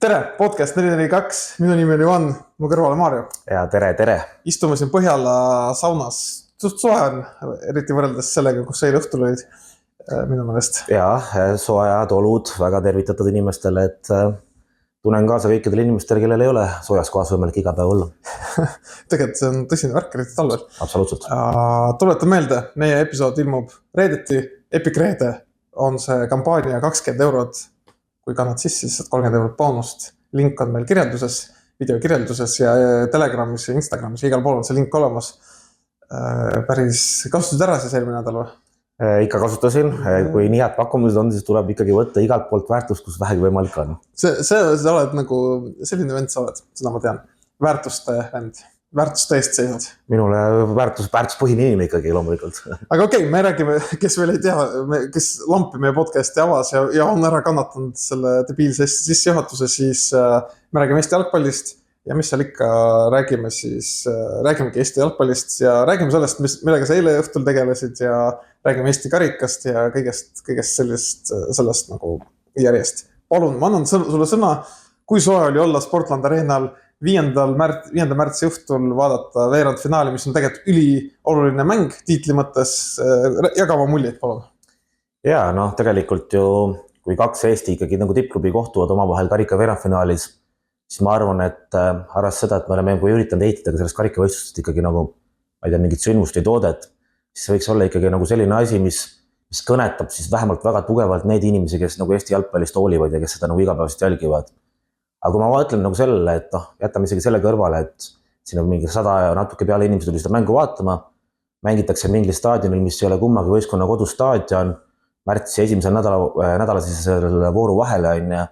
Tere, podcast 442, minu nimi on Juhan, mu kõrval on Maarjo. Ja tere. Istume siin Põhjala saunas. Suht soe on, eriti võrreldes sellega, kus eile õhtul olid minu meelest. Ja soojad olud väga tervitatud inimestele, et tunnen kaasa kõikidele inimestele, kellel ei ole soojas kohas võimalik iga päev olla. Tegelikult see on tõsine värk, eriti talvel. Absoluutselt. Tuletan meelde, meie episood ilmub reedeti. Epic Reede on see kampaania 20 €. Kui kannad sisse, siis saad 30 € boonust. Link on meil kirjelduses, video kirjelduses ja Telegramis ja Instagramis. Igal pool on see link olemas. Päris kasutasid ära siis eelmine nädal või? Ikka kasutasin. Kui nii head pakkumised on, siis tuleb ikkagi võtta igalt poolt väärtust, kus vähegi võimalik on. See oled nagu selline vend sa oled, seda ma tean. Väärtuste vend. Väärtuste eest seisad. Minule väärtuspõhine inimene ikkagi loomulikult. Aga okei, me räägime, kes veel ei tea, kes lampi meie podcasti avas ja on ära kannatanud selle debiilse sissejuhatuse, siis me räägime Eesti jalgpallist ja mis seal ikka räägime, siis räägimegi Eesti jalgpallist ja räägime sellest, millega sa eile õhtul tegelesid ja räägime Eesti karikast ja kõigest sellest nagu järjest. Palun, ma annan sulle sõna, kui soe oli olla Sportland Arenal 5. märtsi õhtul vaadata veerandfinaali, mis on tegelikult ülioluline mäng tiitli mõttes. Jagama muljeid, palun. Ja tegelikult ju, kui kaks Eesti ikkagi nagu tippklubi kohtuvad omavahel karika veerandfinaalis, siis ma arvan, et arvestades seda, et me oleme üritanud ehitada sellest karikavõistlust ikkagi nagu, ma ei tea, mingit sündmust või toodet, siis see võiks olla ikkagi nagu selline asi, mis kõnetab siis vähemalt väga tugevalt neid inimesi, kes nagu Eesti jalgpallist hoolivad ja kes seda nagu igapäevaselt jälgivad. Aga kui ma mõtlen nagu sellele, et jätame isegi selle kõrvale, et siin on mingi 100 ja natuke peale inimesi tuli seda mängu vaatama, mängitakse mingil staadionil, mis ei ole kummagi võistkonna kodustaadion, märtsi esimesel nädala siis selle vooru vahele on ja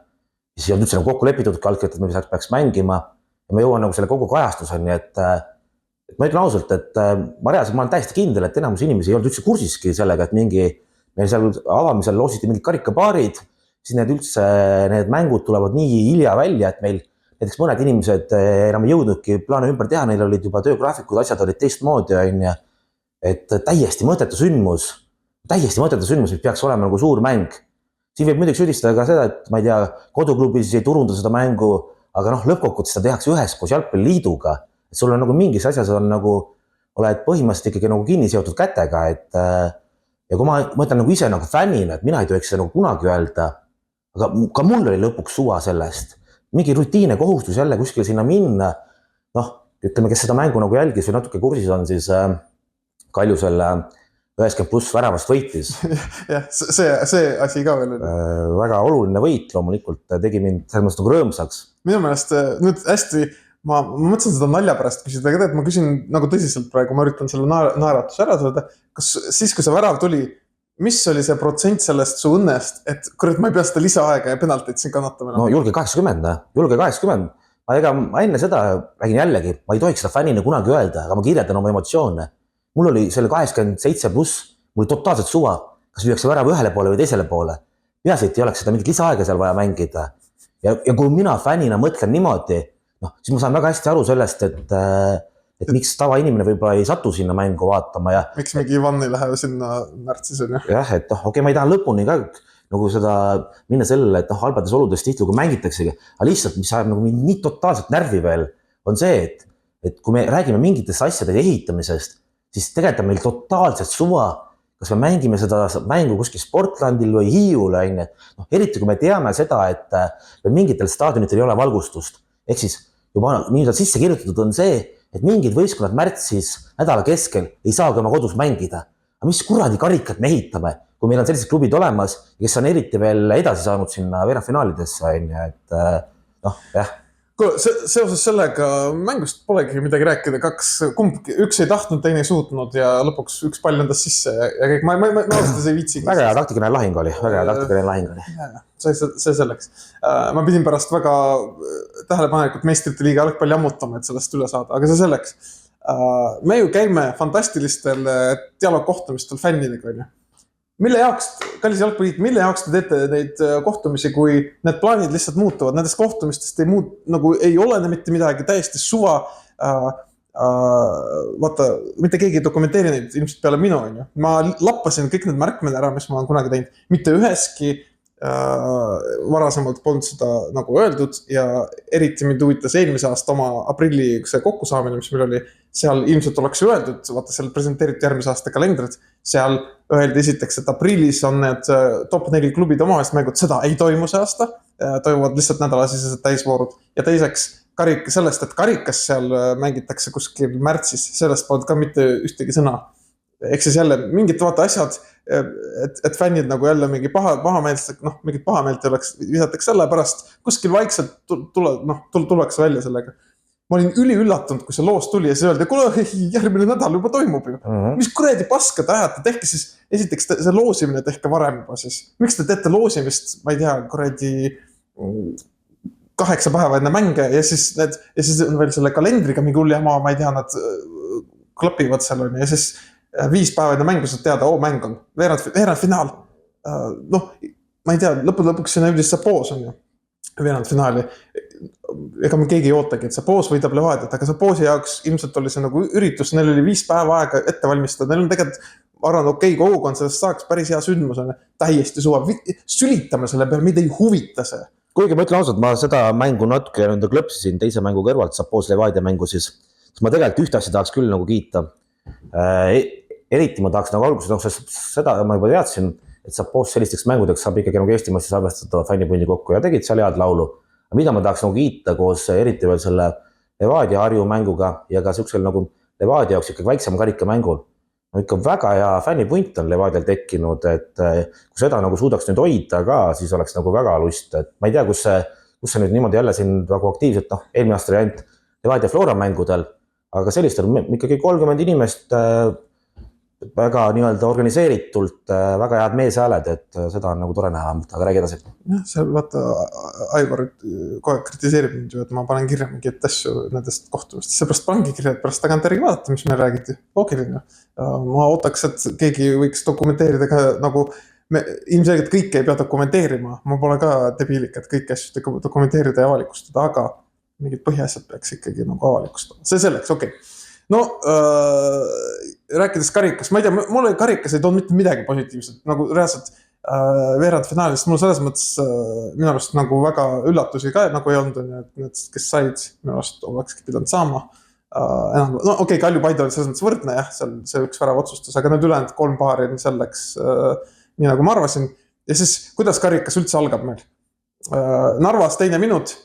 siis ei olnud üldse nagu kokku lepitud kalkelt, et me peaks mängima ja ma jõuan nagu selle kogu kajastuseni, et ma ütlen ausalt, et ma olen täiesti kindel, et enamus inimesi ei olnud üldse kursiski sellega, et meil seal avamisel loositi mingid karikapaarid, siis need mängud tulevad nii hilja välja, et meil näiteks mõned inimesed enam ei jõudnudki plaane ümber teha, neil olid juba töögraafikud, asjad olid teistmoodi, et täiesti mõttetu sündmus, mis peaks olema nagu suur mäng. Siin võib muidugi süüdistada ka seda, et ma ei tea, koduklubis ei turunda seda mängu, aga lõppkokkuvõttes seda tehakse üheskoos jalgpalliliiduga, et sul on nagu mingis asjas on nagu, oled põhimõtteliselt ikkagi nagu kinni seotud kätega, ja kui ma mõtlen nagu ise nagu fännina, et mina ei tohiks seda nagu kunagi öelda, aga ka mul oli lõpuks suva sellest. Mingi rutiine kohustus jälle kuskil sinna minna. Ütleme, kes seda mängu nagu jälgis või natuke kursis on, siis Kalju selle 90+ väravast võitis. Jah, see asi ka veel. Väga oluline võit loomulikult tegi mind selles mõttes nagu rõõmsaks. Minu meelest nüüd hästi, ma mõtlesin seda nalja pärast küsida, aga ma küsin nagu tõsiselt praegu, ma üritan selle naeratuse ära saada. Kas siis, kui see värav tuli, mis oli see protsent sellest su õnnest, et kurat, ma ei pea seda lisaaega ja penaltit siin kannatama? No julge 80. Ma enne seda räägin jällegi, ma ei tohiks seda fännina kunagi öelda, aga ma kirjeldan oma emotsioone. Mul oli selle 87+, mul oli totaalselt suva, kas lüüakse värav ühele poole või teisele poole. Peaasi, et ei oleks seda mingit lisaaega seal vaja mängida. Ja kui mina fännina mõtlen niimoodi, siis ma saan väga hästi aru sellest, et miks tavainimene võib-olla ei satu sinna mängu vaatama ja miks mingi Ivan ei lähe sinna märtsis on ju? Jah, et okei, ma ei taha lõpuni ka nagu seda minna sellele, et halbades oludes tihti kui mängitaksegi, aga lihtsalt, mis ajab nagu nii totaalselt närvi veel, on see, et kui me räägime mingitest asjade ehitamisest, siis tegelikult on meil totaalselt suva, kas me mängime seda mängu kuskil Sportlandil või Hiiul, eriti kui me teame seda, et mingitel staadionitel ei ole valgustust, ehk siis juba nii sisse kirjutatud on see, et mingid võistkonnad märtsis nädala keskel ei saagi oma kodus mängida. Aga mis kuradi karikat me ehitame, kui meil on sellised klubid olemas, kes on eriti veel edasi saanud sinna veerandfinaalidesse, jah. Seoses sellega mängust polegi midagi rääkida, üks ei tahtnud, teine ei suutnud ja lõpuks üks pall endas sisse ja kõik, ma ausalt ei viitsi. Väga hea taktikaline lahing oli. See selleks. Ma pidin pärast väga tähelepanelikult meistrite liiga jalgpalli ammutama, et sellest üle saada, aga see selleks. Me ju käime fantastilistel dialoogkohtumistel fännidega, on ju. Mille jaoks, kallis jalgpalliit, mille jaoks te teete neid kohtumisi, kui need plaanid lihtsalt muutuvad, nendest kohtumistest nagu ei ole mitte midagi, täiesti suva, vaata, mitte keegi ei dokumenteeri neid ilmselt peale minu, on ju. Ma lappasin kõik need märkmed ära, mis ma olen kunagi teinud, mitte üheski Varasemalt polnud seda nagu öeldud ja eriti mind huvitas eelmise aasta oma aprilli see kokkusaamine, mis meil oli, seal ilmselt oleks öeldud, vaata seal presenteeriti järgmise aasta kalendrid, seal öeldi esiteks, et aprillis on need top 4 klubid omavahest mängud, seda ei toimu see aasta, toimuvad lihtsalt nädalasisesed täisvoorud ja teiseks sellest, et karikas seal mängitakse kuskil märtsis, sellest polnud ka mitte ühtegi sõna. Ehk siis jälle mingid vaata asjad, et fännid nagu jälle mingi pahameelselt, mingid pahameelt oleks visatakse selle pärast, kuskil vaikselt tullakse välja sellega. Ma olin üliüllatunud, kui see loos tuli ja siis öeldi, kuule, järgmine nädal juba toimub ju. Mis kuradi paska te ajate, tehke siis, esiteks see loosimine tehke varem juba siis. Miks te teete loosimist, ma ei tea, kuradi 8 päeva enne mänge ja siis on veel selle kalendriga mingi hull jama, ma ei tea, nad klapivad seal on ja siis 5 päeva enne mängu saad teada, mäng on, veerand finaal. Ma ei tea, lõpuks sinna üldist Sapoos on ju, veerand finaali. Ega me keegi ei ootagi, et Sapoos võidab Levadiat, aga Sapoosi jaoks ilmselt oli see nagu üritus, neil oli 5 päeva aega ette valmistada, neil on tegelikult arvan, kogukond sellest saaks päris hea sündmus on, täiesti suva, sülitame selle peale, mida ei huvita see. Kuigi ma ütlen ausalt, ma seda mängu natuke klõpsisin teise mängu kõrvalt, Sapoos Levadia mängu siis ma tegelikult ühte asja tahaks küll nagu kiita. Eriti ma tahaks nagu alguses, seda ma juba teadsin, et Sapoos sellisteks mängudeks saab ikkagi nagu Eestimaastis arvestatava fännipundi kokku ja tegid seal head laulu. Mida ma tahaks nagu kiita koos eriti veel selle Levadia Harju mänguga ja ka sellisel nagu Levadia jaoks ikkagi väiksem karikamängul. No ikka väga hea fännipunt on Levadial tekkinud, et kui seda nagu suudaks nüüd hoida ka, siis oleks nagu väga lust. Et ma ei tea, kus see nüüd niimoodi jälle siin nagu aktiivselt, eelmine aasta oli ainult Levadia Flora mängudel, aga sellistel ikkagi 30 inimest väga nii-öelda organiseeritult, väga head meeshääled, et seda on nagu tore näha, aga räägi edasi. Jah, seal vaata, Aivar kogu aeg kritiseerib mind ju, et ma panen kirja mingit asju nendest kohtumist. Seepärast pangi kirja, et pärast tagantjärgi vaadata, mis meil räägiti. Loogiline. Ma ootaks, et keegi võiks dokumenteerida ka nagu, ilmselgelt kõike ei pea dokumenteerima. Ma pole ka debiilik, et kõik asju dokumenteerida ja avalikustada, aga mingid põhiasjad peaks ikkagi nagu avalikustada. See selleks, okei. No, rääkides karikas, ma ei tea, mulle karikas ei toonud mitte midagi positiivset, nagu reaalselt veerand finaalist, mul selles mõttes minu arust nagu väga üllatusi ka nagu ei olnud, et need, kes said, minu arust olekski pidanud saama. No okei, Kalju Paide oli selles mõttes võrdne, jah, see üks värav otsustas, aga need ülejäänud 3 paari selleks, nii nagu ma arvasin. Ja siis, kuidas karikas üldse algab meil? Narvas 2 minut,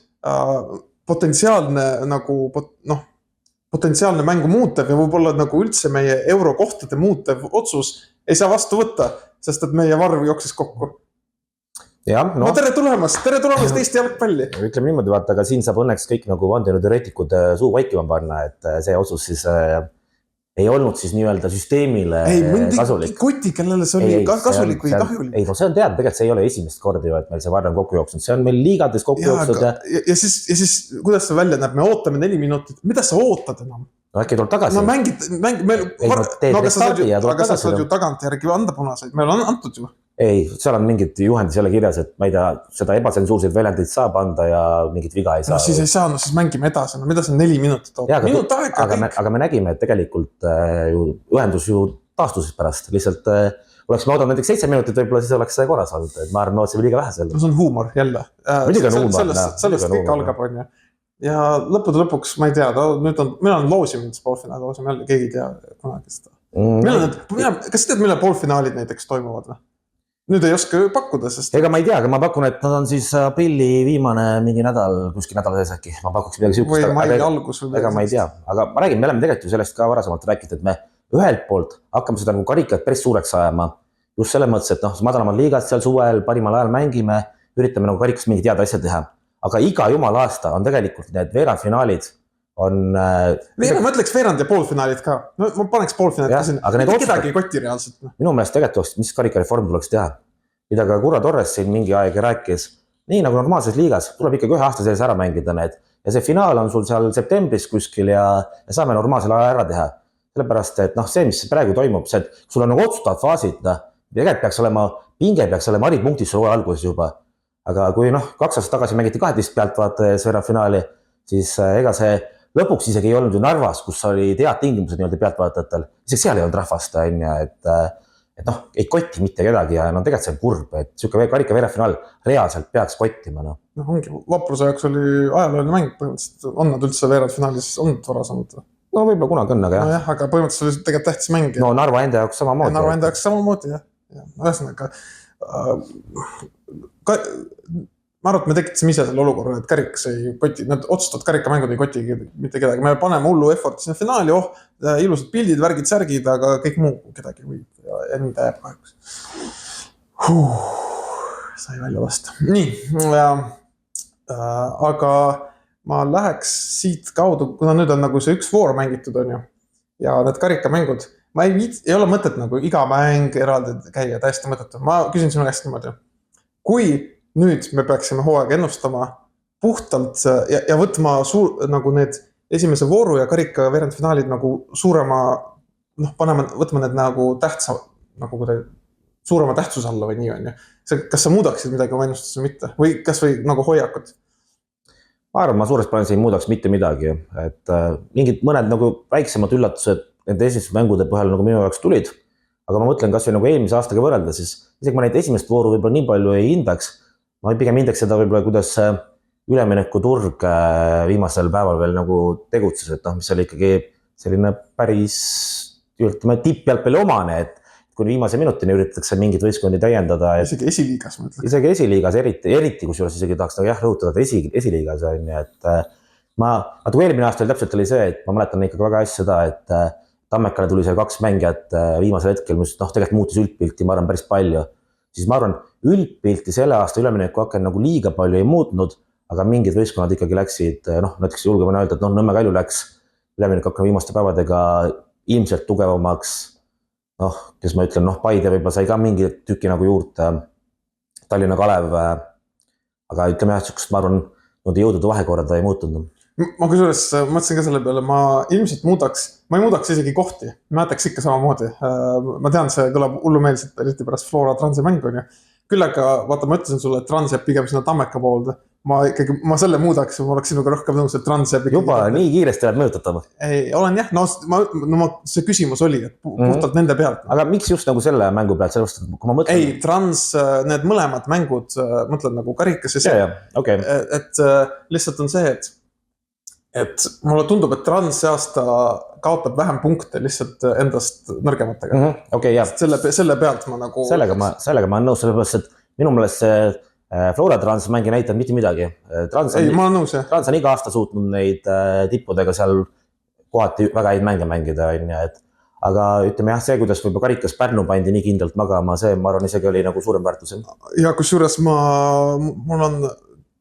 potentsiaalne nagu, potentsiaalne mängu muutev ja võib-olla nagu üldse meie eurokohtade muutev otsus ei saa vastu võtta, sest et meie varv jooksis kokku. Ja, no. Tere tulemast Eesti jalgpalli. Ütleme niimoodi, vaata, aga siin saab õnneks kõik nagu vandenõuteoreetikud suu vaikima panna, et see otsus siis ei olnud siis nii-öelda süsteemile kasulik. Ei, kuti, kellele see oli kasulik või kahjulik? Ei, no see on teada, tegelikult see ei ole esimest korda ju, et meil see varem kokku jooksnud. See on meil liigades kokku jooksnud. Ja siis, kuidas see välja näeb? Me ootame 4 minutit. Mida sa ootad enam? No äkki tuleb tagasi. Aga sa saad ju tagant järgi anda punaseid. Meil on antud ju. Ei, seal on mingid juhendis jälle kirjas, et ma ei tea, seda ebatsensuurseid väljendid saab anda ja mingit viga ei saa. No siis ei saa, no siis mängime edasi. No mida see 4 minutit ootama? Minut aega. Aga me nägime, et tegelikult ühendus ju taastusis pärast. Lihtsalt oleks me oodanud näiteks 7 minutit, võib-olla siis oleks see korras olnud. Ma arvan, me ootsime liiga vähe selle. No see on huumor jälle. Muidugi on huumor. Sellest kõik algab on ju. Ja lõpuks, ma ei tea, nüüd on, meil on loosimine poolfinaal, loosime jälle, keegi ei tea kunagi seda. Kas sa tead, millal poolfinaalid näiteks toimuvad või? Nüüd ei oska pakkuda, sest... Ega ma ei tea, aga ma pakun, et nad on siis aprilli viimane mingi nädal, kuskil nädala sees äkki. Ma pakuks midagi sihukest. Või mai algus. Ega ma ei tea, aga ma räägin, me oleme tegelikult ju sellest ka varasemalt rääkinud, et me ühelt poolt hakkame seda nagu karikat päris suureks ajama. Just selle mõttes, et madalamad liigad seal suvel, parimal ajal mängime, üritame nagu karikas mingid head asja teha. Aga iga jumal aasta on tegelikult need veerandfinaalid on... Ma ütleks veerand ja poolfinaalid ka. No, ma paneks poolfinaalid ka sinna. Mitte kedagi ei koti reaalselt. Minu meelest tegelikult, mis karikareform tuleks teha. Mida ka Kura Torres siin mingi aeg rääkis. Nii nagu normaalses liigas tuleb ikkagi 1 aasta sees ära mängida need. Ja see finaal on sul seal septembris kuskil ja saame normaalsel ajal ära teha. Sellepärast, et see, mis praegu toimub, see, et sul on nagu otsustavad faasid, tegelikult peaks olema, pinge peaks olema haripunktis sul alguses juba. Aga kui 2 aastat tagasi mängiti 12 pealtvaates veerandfinaali, siis ega see lõpuks isegi ei olnud ju Narvas, kus oli head tingimused nii-öelda pealtvaatajatel. Isegi seal ei olnud rahvast, et noh, ei koti mitte kedagi ja no tegelikult see on kurb, et sihuke karika veerandfinaal reaalselt peaks kottima, noh. Noh, ongi, Vapruse jaoks oli ajalooline mäng põhimõtteliselt, on nad üldse veerandfinaalis olnud varasemalt? No võib-olla kunagi on, aga jah. Nojah, aga põhimõtteliselt oli tegelikult tähtis mäng. No Narva enda jaoks samamoodi. Narva enda jaoks samamoodi, jah. Ühesõnaga, ma arvan, et me tekitasime ise selle olukorra, et karikas ei koti, nad otsustavad karikamängud ei koti mitte kedagi. Me paneme hullu effort sinna finaali, ilusad pildid, värgid, särgid, aga kõik muu kedagi võib ja nii ta jääb kahjuks. Sai välja lasta. Nii, aga ma läheks siit kaudu, kuna nüüd on nagu see üks voor mängitud on ju ja need karikamängud, ma ei ole mõtet nagu iga mäng eraldi käia, täiesti mõttetu. Ma küsin sinu käest niimoodi, kui nüüd me peaksime hooaega ennustama puhtalt ja võtma nagu need esimese vooru ja karika veerandfinaalid nagu suurema, võtma need nagu tähtsa, nagu suurema tähtsuse alla või nii on ju. Kas sa muudaksid midagi oma ennustus või mitte? Või kas või nagu hoiakut? Ma arvan, ma suures plaanis ei muudaks mitte midagi, et mingid mõned nagu väiksemad üllatused nende esimesed mängude põhjal nagu minu jaoks tulid, aga ma mõtlen kas või nagu eelmise aastaga võrrelda, siis isegi ma neid esimest vooru võib-olla nii palju ei hindaks, ma pigem hindaks seda võib-olla, kuidas ülemineku turg viimasel päeval veel nagu tegutses, et mis oli ikkagi selline päris tippjalgpalli omane, et kuni viimase minutini üritatakse mingid võistkondi täiendada. Isegi esiliigas, ma ütlen. Isegi esiliigas, eriti kus juures isegi tahaks rõhutada, et esiliigas on, et natuke eelmine aasta täpselt oli see, et ma mäletan ikkagi väga hästi seda, et Tammekale tuli seal 2 mängijat viimasel hetkel, mis tegelikult muutis üldpilti, ma arvan, päris palju. Siis ma arvan, üldpilti selle aasta ülemineku hakken nagu liiga palju ei muutnud, aga mingid võistkonnad ikkagi läksid, näiteks julgema öelda, et Nõmme Kalju läks ülemineku hakken viimaste päevadega ilmselt tugevamaks. Kes ma ütlen, Paide võib-olla sai ka mingi tüki nagu juurde, Tallinna Kalev, aga ütleme jah, ma arvan, jõudude vahekorda ei muutunud. Ma kusjuures mõtlesin ka selle peale, ma ilmselt ma ei muudaks isegi kohti, ma jätaks ikka samamoodi. Ma tean, see kõlab hullumeelselt, eriti pärast Flora Transi mängu on ju. Küll aga, vaata, ma ütlesin sulle, et Trans jääb pigem sinna Tammeka poolde. Ma selle muudaks, ma oleks sinuga rohkem nõus, et Trans jääb juba nii kiiresti oled mõjutatama? Ei, olen jah, see küsimus oli, et puhtalt nende pealt. Aga miks just nagu selle mängu pealt, sellepärast, kui ma mõtlen? Ei, Trans, need mõlemad mängud, mõtled nagu karikas ja see, okay. Et lihtsalt on see, et mulle tundub, et Trans see aasta kaotab vähem punkte lihtsalt endast nõrgematega. Okay, jah. Selle pealt ma nagu... Sellega ma olen nõus, sellepärast, et minu meelest see Flora Trans mängi näitab mitte midagi. Ei, ma olen nõus, jah. Trans on iga aasta suutnud neid tippudega seal kohati väga häid mänge mängida. Aga ütleme jah, see, kuidas võib-olla karikas Pärnu pandi nii kindlalt magama, see ma arvan isegi oli nagu suurem väärtus. Ja kusjuures mul on...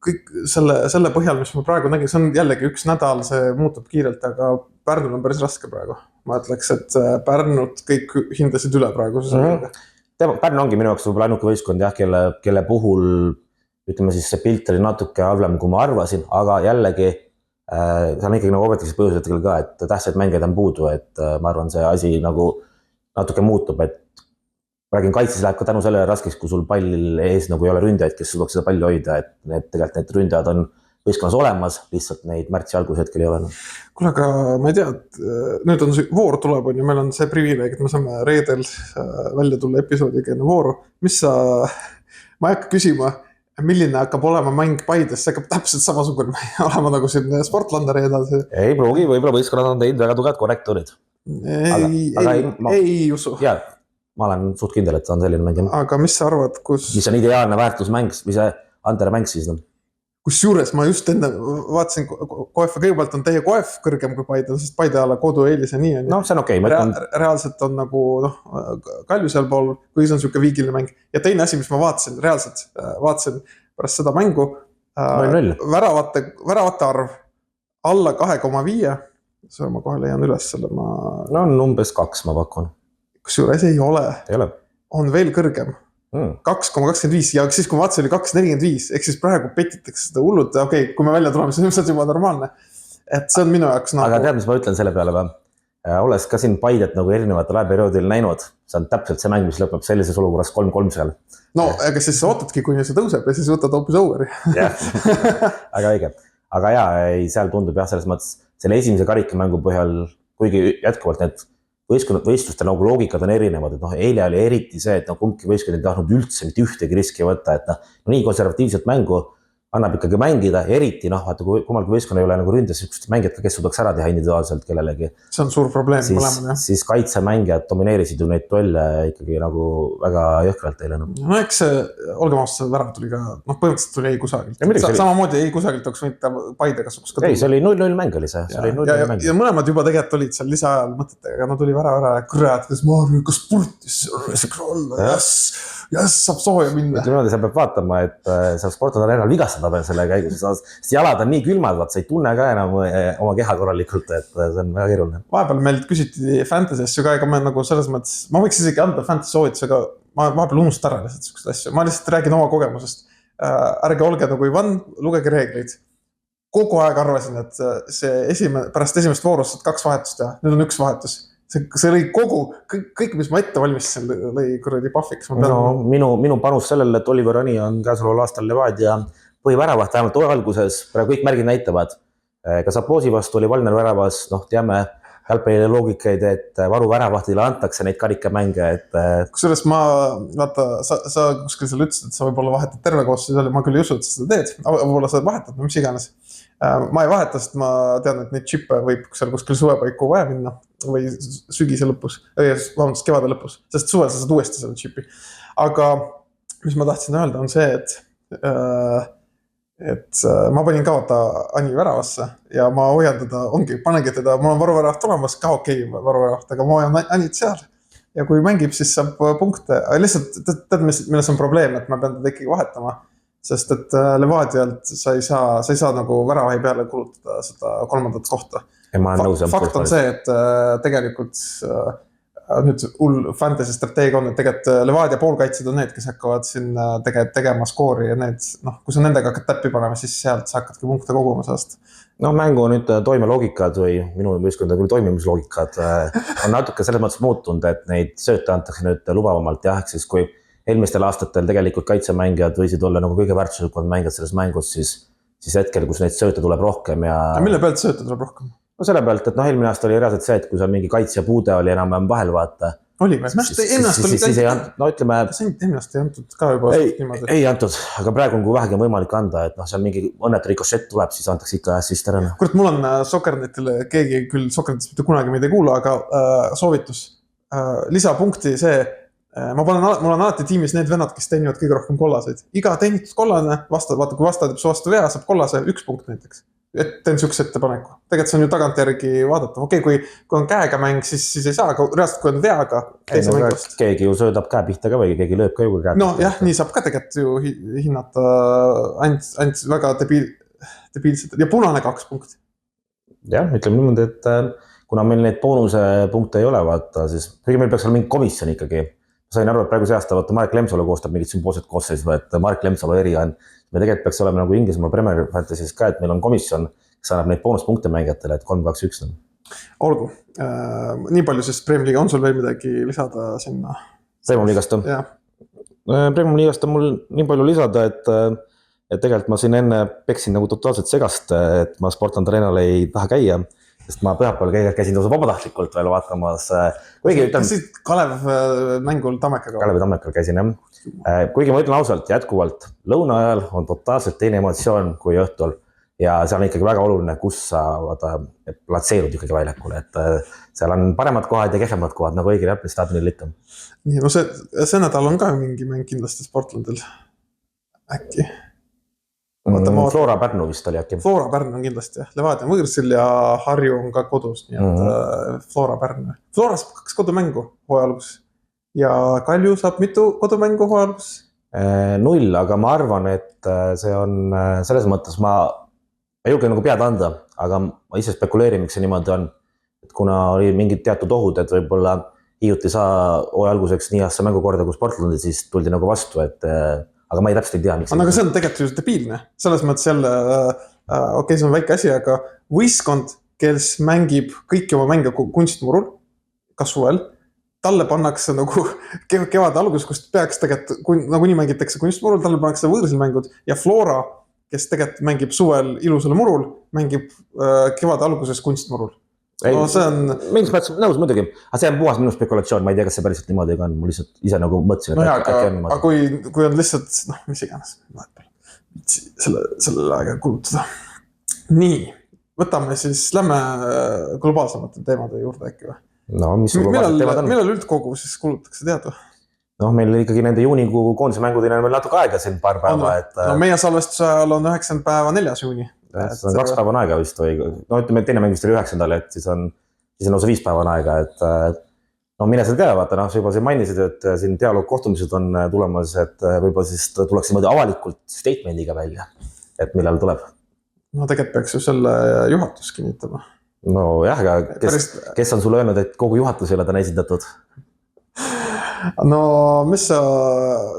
kõik selle põhjal, mis ma praegu nägin, see on jällegi üks nädal, see muutub kiirelt, aga Pärnul on päris raske praegu. Ma ütleks, et Pärnut kõik hindasid üle praegu. Pärnu ongi minu jaoks võib-olla ainuke võistkond, jah, kelle puhul ütleme siis see pilt oli natuke halvem, kui ma arvasin, aga jällegi see on ikkagi nagu objektiivsed põhjused ka, et tähtsaid mängeid on puudu, et ma arvan, see asi nagu natuke muutub, et räägin, kaitses läheb ka tänu sellele raskeks, kui sul pallil ees nagu ei ole ründajaid, kes suudaks seda palli hoida, et tegelikult need ründajad on võistkonnas olemas, lihtsalt neid märtsi algus hetkel ei ole. Kuule, aga ma ei tea, et nüüd on see voor tuleb, on ju, meil on see privileeg, et me saame reedel välja tulla episoodiga enne vooru. Ma ei hakka küsima, milline hakkab olema mäng Paides, see hakkab täpselt samasugune olema nagu siin Sportlanda reedal. Ei pruugi, võib-olla võistkonnad on teinud väga tugevad korrektuurid. Ei usu. Jaa, ma olen suht kindel, et see on selline mäng. Aga mis sa arvad, kus... Mis on ideaalne väärtusmäng, mis see Andere mäng siis on? Kus juures ma just enne vaatasin, kõigepealt on teie koef kõrgem kui Paide, sest Paide ala kodu eelis ja nii on. No see on okei. Reaalselt on nagu Kalju seal pool, kui see on siuke viigiline mäng. Ja teine asi, mis ma vaatasin, reaalselt vaatasin pärast seda mängu, väravate arv alla 2,5. See ma kohe leian üles selle ma... No on umbes 2, ma pakun. Kus juures ei ole. On veel kõrgem. 2,25 ja siis kui ma vaatasin oli 2,45 ehk siis praegu petitakse seda hullud, okei, kui me välja tuleme, siis on juba normaalne, et see on minu jaoks nagu... Aga tead, mis ma ütlen selle peale või? Olles ka siin Paidet nagu erinevatel ajaperioodil näinud, see on täpselt see mäng, mis lõpeb sellises olukorras 3-3 seal. No, aga siis ootadki, kuni see tõuseb ja siis võtad hoopis overi. Aga õige. Aga jaa, seal tundub jah, selles mõttes selle esimese karikamängu põhjal, kuigi jätkuvalt need võistluste nagu loogikad on erinevad, et eile oli eriti see, et kumbki võistkond ei tahtnud üldse mitte ühtegi riski võtta, et nii konservatiivset mängu annab ikkagi mängida, eriti vaata, kui kummalgi võistkonna ei ole nagu ründes sükust mängijad, kes suudaks ära teha individuaalselt kellelegi. See on suur probleem mõlemad, jah. Siis kaitsemängijad domineerisid ju neid duelle ikkagi nagu väga jõhkralt teile. No eks see, olgem ausad, see värav tuli ka, põhimõtteliselt tuli ei kusagilt. Samamoodi ei kusagilt oleks võinud Paide kasuks ka. Ei, see oli 0-0 mäng oli see. Ja mõlemad juba tegelikult olid seal lisaajal mõtetega, aga tuli värav ära ja kurat, kas Maarju, kas spurtis, jah, saab sooja minna. Niimoodi sa peab vaatama, et sa sport on enam vigastada veel selle käigus, sest jalad on nii külmad, sa ei tunne ka enam oma keha korralikult, et see on väga keeruline. Vahepeal meilt küsiti Fantasy's ju ka, ega me nagu selles mõttes, ma võiks isegi anda Fantasy soovitus, aga ma vahepeal unustan ära lihtsalt sükust asju. Ma lihtsalt räägin oma kogemusest. Ärge olge nagu Ivan, lugege reegleid. Kogu aeg arvasin, et pärast esimest voorust saad 2 vahetust teha, nüüd on 1 vahetus. See lõi kõik, mis ma ette valmistasin, lõi kuradi pahviks. Minu panus sellele, et Oliver Ani on käesoleval aastal Levadia põhiväravat, vähemalt alguses, praegu kõik märgid näitavad. Ka Sapoosi vastu oli Valner väravas, teame jalgpallile loogikaid, et varuväravatile antakse neid karikamänge. Kusjuures vaata, sa kuskil seal ütlesid, et sa võib-olla vahetad terve koostöös, ma küll ei usu, et sa seda teed, võib-olla sa vahetad, mis iganes. Ma ei vaheta, sest ma tean, et neid chippe võib seal kuskil suvepaiku vaja minna või sügise lõpus, kevade lõpus, sest suvel sa saad uuesti selle chipi. Aga mis ma tahtsin öelda on see, et ma panin ka vaata Ani väravasse ja ma hoian teda, panengi teda, mul on varuväravat olemas, ka okei varuväravat, aga ma hoian Anit seal. Ja kui mängib, siis saab punkte. Lihtsalt, tead, milles on probleem, et ma pean teda ikkagi vahetama. Sest et Levadialt sa ei saa nagu väravahi peale kulutada seda 3. kohta. Fakt on see, et tegelikult nüüd fantasy strateegia on, et tegelikult Levadia poolkaitsed on need, kes hakkavad siin tegema skoori ja need, kui sa nendega hakkad täppi panema, siis sealt sa hakkadki punkte koguma saast. Mängu nüüd toimeloogikad või minu võistkond küll toimimisloogikad on natuke selles mõttes muutunud, et neid sööte antakse nüüd lubavamalt jah, siis kui eelmistel aastatel tegelikult kaitsemängijad võisid olla nagu kõige väärtuslikumad mängijad selles mängus, siis hetkel, kus neid sööte tuleb rohkem ja... Mille pealt sööte tuleb rohkem? Selle pealt, et eelmine aasta oli reaalselt see, et kui seal mingi kaitsja puude oli enam vahel vaata. Oli või? Eelmine aasta oli eelmine aasta ei antud ka juba niimoodi. Ei antud, aga praegu on kui vähegi võimalik anda, et seal mingi õnnetu rikošett tuleb, siis antakse ikka assist ära. Kurat, mul on Sokkernetile, keegi küll Sokkernetist mitte kunagi meid ei kuula, aga soovitus. Lisapunkti see, mul on alati tiimis need vennad, kes teenivad kõige rohkem kollaseid. Iga teenitud kollane, vaata, kui vastu vea, saab kollase 1 punkt näiteks. Et teen sükse ettepaneku. Tegelikult see on ju tagantjärgi vaadata. Okei, kui on käega mäng, siis ei saa, aga reaalselt kui on veaga teise mängust. Keegi ju söödab käe pihta ka või keegi lööb ka ju käe. No jah, nii saab ka tegelikult ju hinnata ainult väga debiilselt. Ja punane 2 punkti. Jah, ütleme niimoodi, et kuna meil neid boonuse punkte ei ole, vaata, siis meil peaks olla mingi komisjon ikkagi. Sain aru, et praegu see aasta Marek Lemsalu koostab mingit sümboolset koosseisu, et Marek Lemsalu eri on. Me tegelikult peaks olema nagu Inglismaa Premier Fantasy's ka, et meil on komisjon, kes annab neid boonuspunkte mängijatele, et 3-2-1. Olgu. Nii palju siis Premier League, on sul veel midagi lisada sinna? Premium Liigast on? Premium Liigast on mul nii palju lisada, et tegelikult ma siin enne peksin nagu totaalselt segast, et ma Sportland Arenal ei taha käia. Sest ma pühapäeval käisin tõusu vabatahtlikult veel vaatamas. Käisid Kalev mängul Tammekaga? Kalev Tammekal käisin, jah. Kuigi ma ütlen ausalt, jätkuvalt, lõuna ajal on totaalselt teine emotsioon kui õhtul. Ja seal on ikkagi väga oluline, kus sa platseerud ikkagi väljakule. Et seal on paremad kohad ja kehvemad kohad, nagu õige Räpli staadionil ikka. Nii, no see nädal on ka mingi mäng kindlasti Sportlandil. Äkki? Flora Pärnu vist oli äkki. Flora Pärnu on kindlasti, jah. Levadia võõrsil ja Harju on ka kodus, nii et Flora Pärnu. Flora saab 2 kodumängu hooaja alguses ja Kalju saab mitu kodumängu hooaja alguses? 0, aga ma arvan, et see on selles mõttes, ma ei julge nagu pead anda, aga ma ise spekuleerin, miks see niimoodi on. Et kuna oli mingid teatud ohud, et võib-olla Hiiut ei saa hooaja alguseks nii aastase mängu korda kui Sportlandi, siis tuldi nagu vastu, et aga ma ei täpselt ei tea, miks. Aga see on tegelikult ju debiilne. Selles mõttes jälle, okei, see on väike asi, aga võistkond, kes mängib kõiki oma mänge kunstmurul, ka suvel, talle pannakse nagu kevade algus, kust peaks tegelikult, nagu nii mängitakse kunstmurul, talle pannakse võõrsil mängud ja Flora, kes tegelikult mängib suvel ilusale murul, mängib kevade alguses kunstmurul. no see on... Mingis mõttes nõus muidugi, aga see on puhas minu spekulatsioon, ma ei tea, kas see päriselt niimoodi on, mul lihtsalt ise nagu mõtlesin, et äkki on niimoodi. Aga kui on lihtsalt, mis iganes, selle aega kulutada. Nii, võtame siis, lähme globaalsemate teemade juurde äkki või? No, mis globaalsed teemad on? Millal üldkogu siis kulutakse teada? No, meil ikkagi nende juunikuu koondise mängudina on veel natuke aega siin paar päeva. No meie salvestuse ajal on 9. päeva 4. juuni. See on 2 päeva on aega vist või, no ütleme, teine mäng vist oli 9. et siis on lausa 5 päeva on aega, et no mine seal tea, vaata, noh, sa juba siin mainisid, et siin dialoog kohtumised on tulemas, et võib-olla siis tuleks niimoodi avalikult statemendiga välja, et millal tuleb. No tegelikult peaks ju selle juhatus kinnitama. No jah, aga kes on sulle öelnud, et kogu juhatus ei ole täna esindatud? No mis sa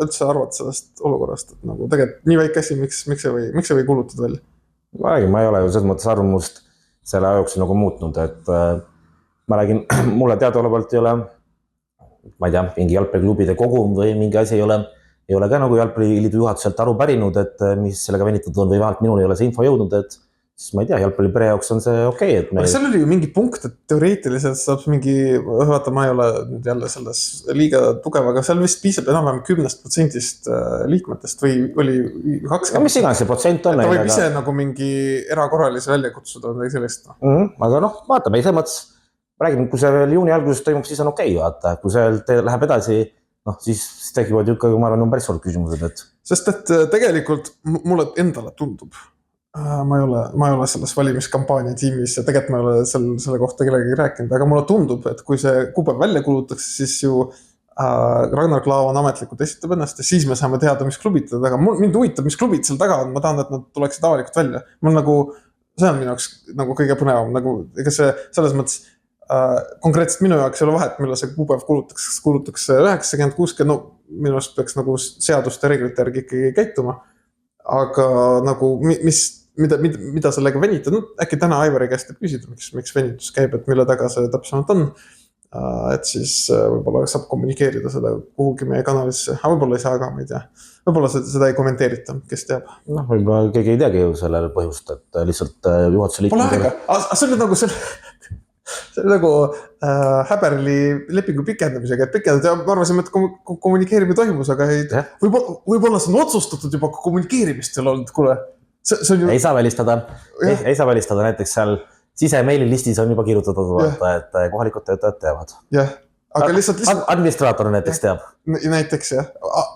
üldse arvad sellest olukorrast, et nagu tegelikult nii väike asi, miks ei või kulutada välja? Ma ei ole ju selles mõttes arvamust selle aja jooksul nagu muutnud, et ma räägin, mulle teadaolevalt ei ole, ma ei tea, mingi jalgpalliklubide kogum või mingi asi ei ole ka nagu jalgpalliliidu juhatuselt aru pärinud, et mis sellega venitatud on või vähemalt minul ei ole see info jõudnud, et siis ma ei tea, jalgpallipere jaoks on see okei, et meil... Aga seal oli ju mingi punkt, et teoreetiliselt saab mingi, vaata, ma ei ole nüüd jälle selles liiga tugev, aga seal vist piisab enam-vähem 10% liikmetest või oli 20%. Mis iganes see protsent on? Ta võib ise nagu mingi erakorralise välja kutsuda või sellist. Aga noh, vaatame, ei see mõttes, räägin, kui see veel juuni alguses toimub, siis on okei, vaata. Kui see läheb edasi, noh, siis tekivad ju ikkagi, ma arvan, on päris olnud küsimused, et... Sest et tegelikult mulle endale tundub, ma ei ole selles valimiskampaania tiimis ja tegelikult ma ei ole selle kohta kellegi rääkinud, aga mulle tundub, et kui see kuupäev välja kulutakse, siis ju Ragnar Klavan ametlikult esitab ennast ja siis me saame teada, mis klubid ta taga. Mind huvitab, mis klubid seal taga on, ma tahan, et nad tuleksid avalikult välja. Mul nagu, see on minu jaoks nagu kõige põnevam, nagu ega see selles mõttes konkreetselt minu jaoks ei ole vahet, millal see kuupäev kulutakse 90, 60, no minu arust peaks nagu seaduste reeglite järgi ikkagi käituma. Aga nagu, mida sellega venitad, no äkki täna Aivari käest küsida, miks venitus käib, et mille taga see täpsemalt on. Et siis võib-olla saab kommunikeerida seda kuhugi meie kanalisse, aga võib-olla ei saa ka, ma ei tea. Võib-olla seda ei kommenteerita, kes teab. Noh, võib-olla keegi ei teagi ju sellele põhjust, et lihtsalt juhatuse liikmed... Pole aega, aga see oli nagu see oli nagu Häberli lepingu pikendamisega, et pikendada ja ma arvasin, et kommunikeerimine toimus, aga võib-olla see on otsustatud juba, kui kommunikeerimist ei ole olnud, kuule. Ju... Ei saa välistada näiteks seal sisemeililistis on juba kirjutatud, et kohalikud töötajad teavad. Jah, aga lihtsalt... Administraator näiteks teab. Näiteks jah,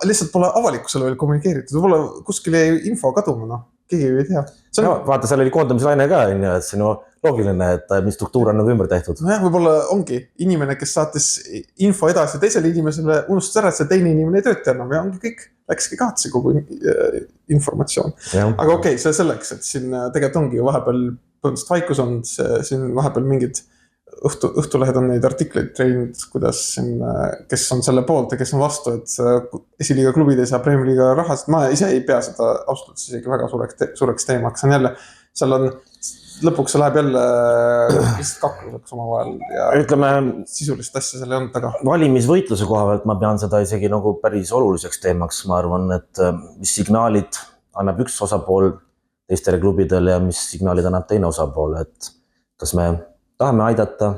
lihtsalt pole avalikkusele veel kommunikeeritud, võib-olla kuskil jäi info kaduma, noh, keegi ei tea. No, vaata, seal oli koondamislaine ka, et see on loogiline, et mis struktuur on nagu ümber tehtud. Nojah, võib-olla ongi inimene, kes saatis info edasi teisele inimesele, unustas ära, et see teine inimene ei tööta enam ja ongi kõik. Läkski kahtsi kogu informatsioon. Aga okei, see selleks, et siin tegelikult ongi ju vahepeal põhimõtteliselt vaikus on, siin vahepeal mingid õhtulehed on neid artikleid treeninud, kuidas siin, kes on selle poolt ja kes on vastu, et esiliiga klubid ei saa Premium-liiga rahast. Ma ise ei pea seda ausalt isegi väga suureks teemaks. Seal on lõpuks see läheb jälle kakluseks oma vahel ja ütleme, sisulist asja seal ei olnud taga. Valimisvõitluse koha pealt ma pean seda isegi nagu päris oluliseks teemaks. Ma arvan, et mis signaalid annab üks osapool teistele klubidele ja mis signaalid annab teine osapool, et kas me tahame aidata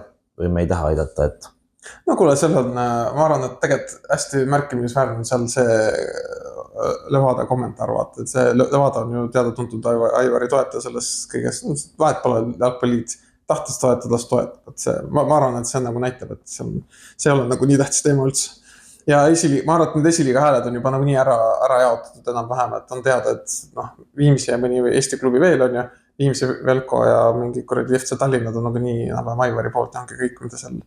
või me ei taha aidata, et... No kuule, seal on, ma arvan, et tegelikult hästi märkimisväärne on seal see Levada kommentaar, vaata, et see Levada on ju teada tuntud Aivari toetaja selles kõigest, vahet pole jalgpalliliit tahtes toetada, ma arvan, et see nagu näitab, et see ei ole nagu nii tähtis teema üldse. Ja ma arvan, et need esiliiga hääled on juba nagu nii ära jaotatud enam-vähem, et on teada, et noh, Viimsi ja mõni Eesti klubi veel on ja Viimsi Velko ja mingi kuradi FC Tallinnad on nagu nii enam-vähem Aivari poolt ja ongi kõik, mida seal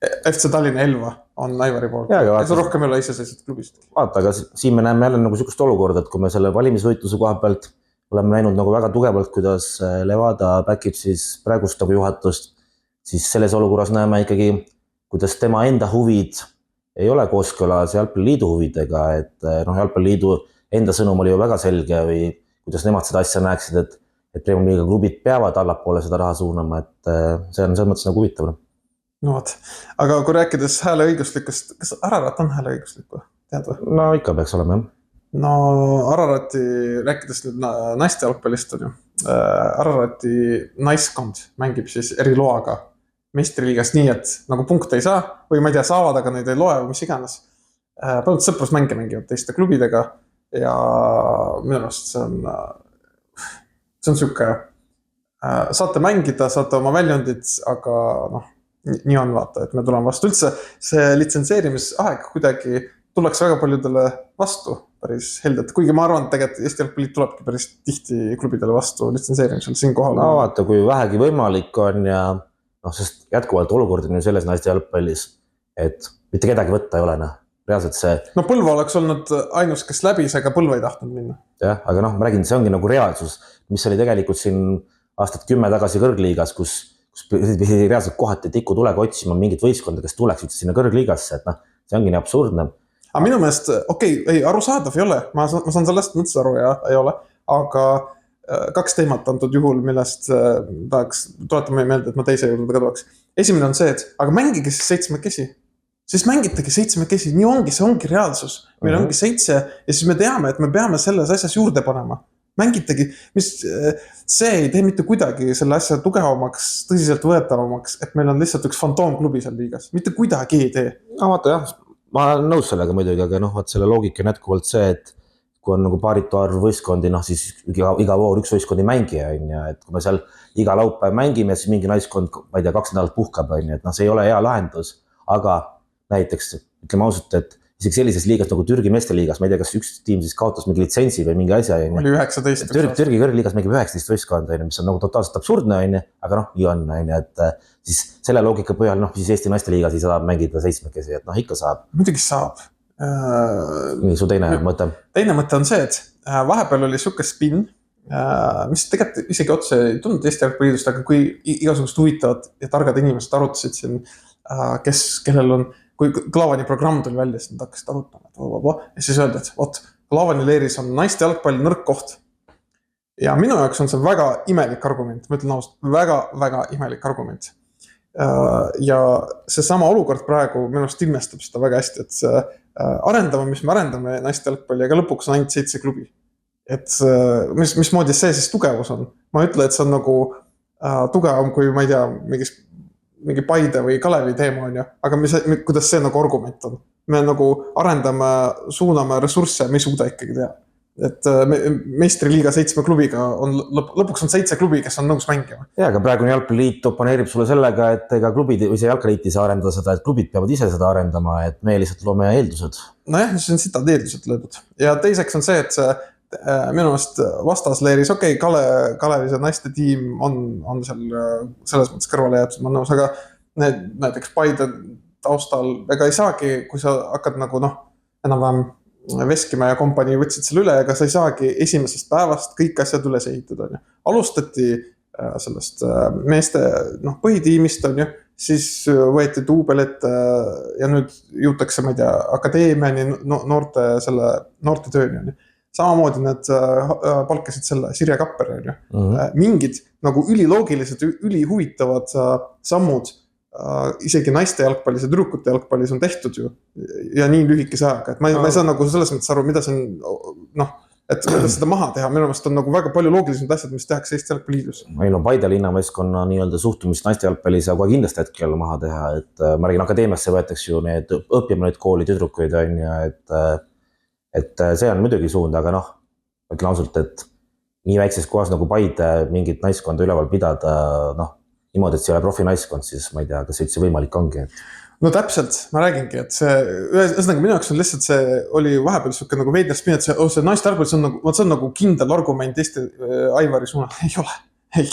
FC Tallinna Elva on Aivari poolt. Ja see rohkem ei ole iseseisvat klubist. Vaata, aga siin me näeme jälle nagu sükust olukorda, et kui me selle valimisvõitluse koha pealt oleme näinud nagu väga tugevalt, kuidas Levada backib siis praegust nagu juhatust, siis selles olukorras näeme ikkagi, kuidas tema enda huvid ei ole kooskõlas jalgpalliliidu huvidega, et jalgpalliliidu enda sõnum oli ju väga selge või kuidas nemad seda asja näeksid, et Premium-liiga klubid peavad allapoole seda raha suunama, et see on selles mõttes nagu huvitav. No vaat, aga kui rääkides hääleõiguslikust, kas Ararat on hääleõiguslik või? Tead või? No ikka peaks olema, jah. No Ararati, rääkides nüüd naiste jalgpallist on ju, Ararati naiskond mängib siis eriloaga meistriliigas nii, et nagu punkte ei saa või ma ei tea, saavad, aga neid ei loe või mis iganes. Põhimõtteliselt sõprusmänge mängivad teiste klubidega ja minu arust see on siuke, saate mängida, saate oma väljundid, aga noh, nii on vaata, et me tuleme vastu. Üldse see litsenseerimisaeg kuidagi tullakse väga paljudele vastu päris heldelt, kuigi ma arvan, et tegelikult Eesti Jalgpalliliit tulebki päris tihti klubidele vastu litsenseerimisel siin kohal. No vaata, kui vähegi võimalik on ja noh, sest jätkuvalt olukord on ju selles naiste jalgpallis, et mitte kedagi võtta ei ole, noh. Reaalselt see... No Põlva oleks olnud ainus, kes läbis, aga Põlva ei tahtnud minna. Jah, aga noh, ma räägin, see ongi nagu reaalsus, mis oli tegelikult siin aastat 10 tagasi kõrgliigas, kus reaalselt kohati tiku tulega otsima mingit võistkonda, kes tuleks üldse sinna kõrgliigasse, et noh, see ongi nii absurdne. Aga minu meelest, ei, arusaadav ei ole, ma saan sellest mõttes aru ja ei ole, aga kaks teemat antud juhul, millest tahaks tuletama meelde, et ma teise juurde ka tuleks. Esimene on see, et aga mängige siis 7-kesi. Siis mängitagi 7-kesi, nii ongi, see ongi reaalsus. Meil ongi 7 ja siis me teame, et me peame selles asjas juurde panema. Mängitagi, see ei tee mitte kuidagi selle asja tugevamaks, tõsiselt võetavamaks, et meil on lihtsalt üks fantoomklubi seal liigas. Mitte kuidagi ei tee. No vaata jah, ma olen nõus sellega muidugi, aga noh, selle loogika on jätkuvalt see, et kui on nagu paaritu arv võistkondi, noh siis iga voor üks võistkond ei mängi, et kui me seal iga laupäev mängime, siis mingi naiskond, ma ei tea, 2 nädalat puhkab, et noh, see ei ole hea lahendus, aga näiteks ütleme ausalt, et isegi sellises liigas nagu Türgi meesteliigas, ma ei tea, kas üks tiim siis kaotas mingi litsentsi või mingi asja. Oli 19. Türgi kõrgliigas mängib 19 võistkonda, mis on nagu totaalselt absurdne, aga noh, nii on, et siis selle loogika põhjal, noh, siis Eesti naisteliigas ei saa mängida 7-kesi, et noh, ikka saab. Muidugi saab. Nii, su teine mõte? Teine mõte on see, et vahepeal oli suke spin, mis tegelikult isegi otse ei tulnud Eesti Jalgpalliliidust, aga kui igasugust huvitavad ja targad inimesed arutasid siin, kellel on, kui Klavani programm tuli välja, siis nad hakkasid arutama, ja siis öeldi, et Klavani leeris on naiste jalgpalli nõrk koht. Ja minu jaoks on see väga imelik argument, ma ütlen ausalt, väga imelik argument. Ja see sama olukord praegu minu arust ilmestab seda väga hästi, et see arendame, mis me arendame naiste jalgpalli, aga lõpuks on ainult 7 klubi. Et mismoodi see siis tugevus on? Ma ütle, et see on nagu tugevam kui, ma ei tea, mingi Paide või Kalevi teema on ju, aga kuidas see nagu argument on? Me nagu arendame, suuname ressursse, me ei suuda ikkagi teha. Et meistriliiga 7 klubiga on, lõpuks on 7 klubi, kes on nõus mängima. Ja, aga praegu Jalgpalliliit oponeerib sulle sellega, et ega klubid või see Jalgpalliliit ei saa arendada seda, et klubid peavad ise seda arendama, et me lihtsalt loome eeldused. Nojah, see on seda eeldused löödud. Ja teiseks on see, et see minu meelest vastasleeris, Kalevi see naiste tiim on seal selles mõttes kõrvale jäetud, ma nõus, aga näiteks Paide taustal, ega ei saagi, kui sa hakkad nagu enam-vähem Veskimäe ja kompanii võtsid selle üle, ega sa ei saagi esimesest päevast kõik asjad üles ehitada. Alustati sellest meeste põhitiimist, siis võeti duubel ette ja nüüd jõutakse, ma ei tea, akadeemiani noorte tööni. Samamoodi nad palkasid selle Sirje Kapperi. Mingid nagu üliloogilised, ülihuvitavad sammud isegi naiste jalgpallis ja tüdrukute jalgpallis on tehtud ju ja nii lühikese aega, et ma ei saa nagu selles mõttes aru, mida see on, et kuidas seda maha teha, minu meelest on nagu väga palju loogilised asjad, mis tehakse Eesti Jalgpalliliidus. Meil on Paide linnameeskonna nii-öelda suhtumist naiste jalgpallis ja kohe kindlasti hetkel maha teha, et ma räägin akadeemiasse võetakse ju need õppima neid kooli tüdrukuid on ja et see on muidugi suund, aga ütlen ausalt, et nii väikses kohas nagu Paide mingit naiskonda üleval pidada, niimoodi, et see ei ole profinaiskond, siis ma ei tea, kas see üldse võimalik ongi. No täpselt, ma räägingi, et see, ühesõnaga minu jaoks on lihtsalt see oli vahepeal suke nagu veidra spin, et see naiste jalgpall, see on nagu kindel argument Eesti Aivari suunal. Ei ole,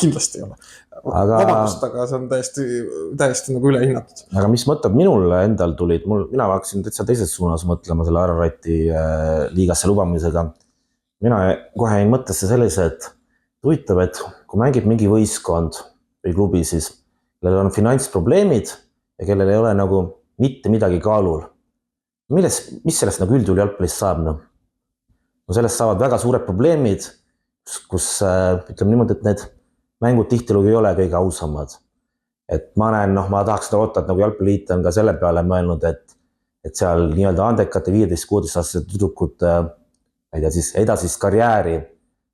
kindlasti ei ole. Vabandust, aga see on täiesti nagu ülehinnatud. Aga mis mõtleb minul endal tulid, mina hakkasin täitsa teises suunas mõtlema selle Ararati liigasse lubamisega. Mina kohe ei mõtlesse sellise, et huvitav, et kui mängib mingi võistkond või klubi, siis kellel on finantsprobleemid ja kellel ei ole nagu mitte midagi kaalul. Mis sellest nagu üldjuhul jalgpallist saab? No sellest saavad väga suured probleemid, kus ütleme niimoodi, et need mängud tihtilugu ei ole kõige ausamad. Et ma näen, ma tahaks seda oota, et nagu Jalgpalliliit on ka selle peale mõelnud, et seal nii-öelda andekate 15-16-aastased tüdrukud ma ei tea, siis edasist karjääri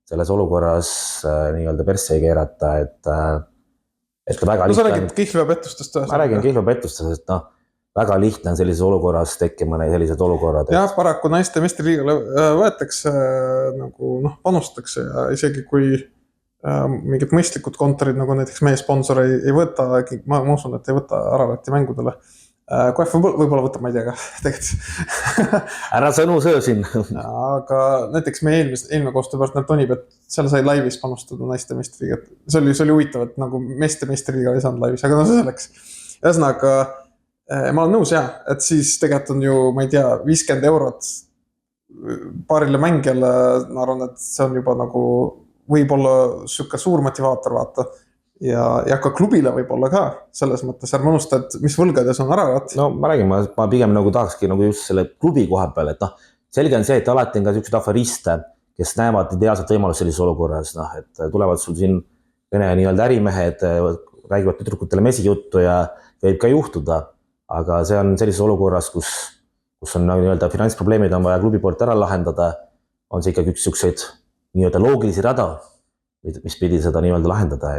selles olukorras nii-öelda persse ei keerata, et väga no sa lihtne räägid kihlveopettustest. ma räägin kihlveopettustest, et noh, väga lihtne on sellises olukorras tekkima sellised olukorrad. jah, paraku naiste meistriliigale võetakse nagu noh, panustatakse ja isegi kui mingid mõistlikud kontorid nagu näiteks meie sponsor ei võta, ma usun, et ei võta Ararati mängudele. KF võib-olla võtab, ma ei tea ka tegelikult. Ära sõnu söö siin. Aga näiteks meie eelmine koostööpartner Tonibet, seal sai laivis panustada naiste meistriliigat. See oli huvitav, et nagu meeste meistriliiga ei saanud laivis, aga no see selleks. Ühesõnaga, ma olen nõus jah, et siis tegelikult on ju, ma ei tea, 50 eurot paarile mängijale, ma arvan, et see on juba nagu võib-olla siuke suur motivaator vaata ja ka klubile võib-olla ka selles mõttes, ärme unusta, et mis võlgades on Ararat. No ma räägin, ma pigem nagu tahakski nagu just selle klubi koha peal, et noh, selge on see, et alati on ka sellised afariste, kes näevad ideaalset võimalust sellises olukorras, noh, et tulevad sul siin Vene nii-öelda ärimehed, räägivad tüdrukutele mesijuttu ja võib ka juhtuda, aga see on sellises olukorras, kus on nii-öelda finantsprobleemid on vaja klubi poolt ära lahendada, on see ikkagi üks selliseid nii-öelda loogilisi rada, mis pidi seda nii-öelda lahendada.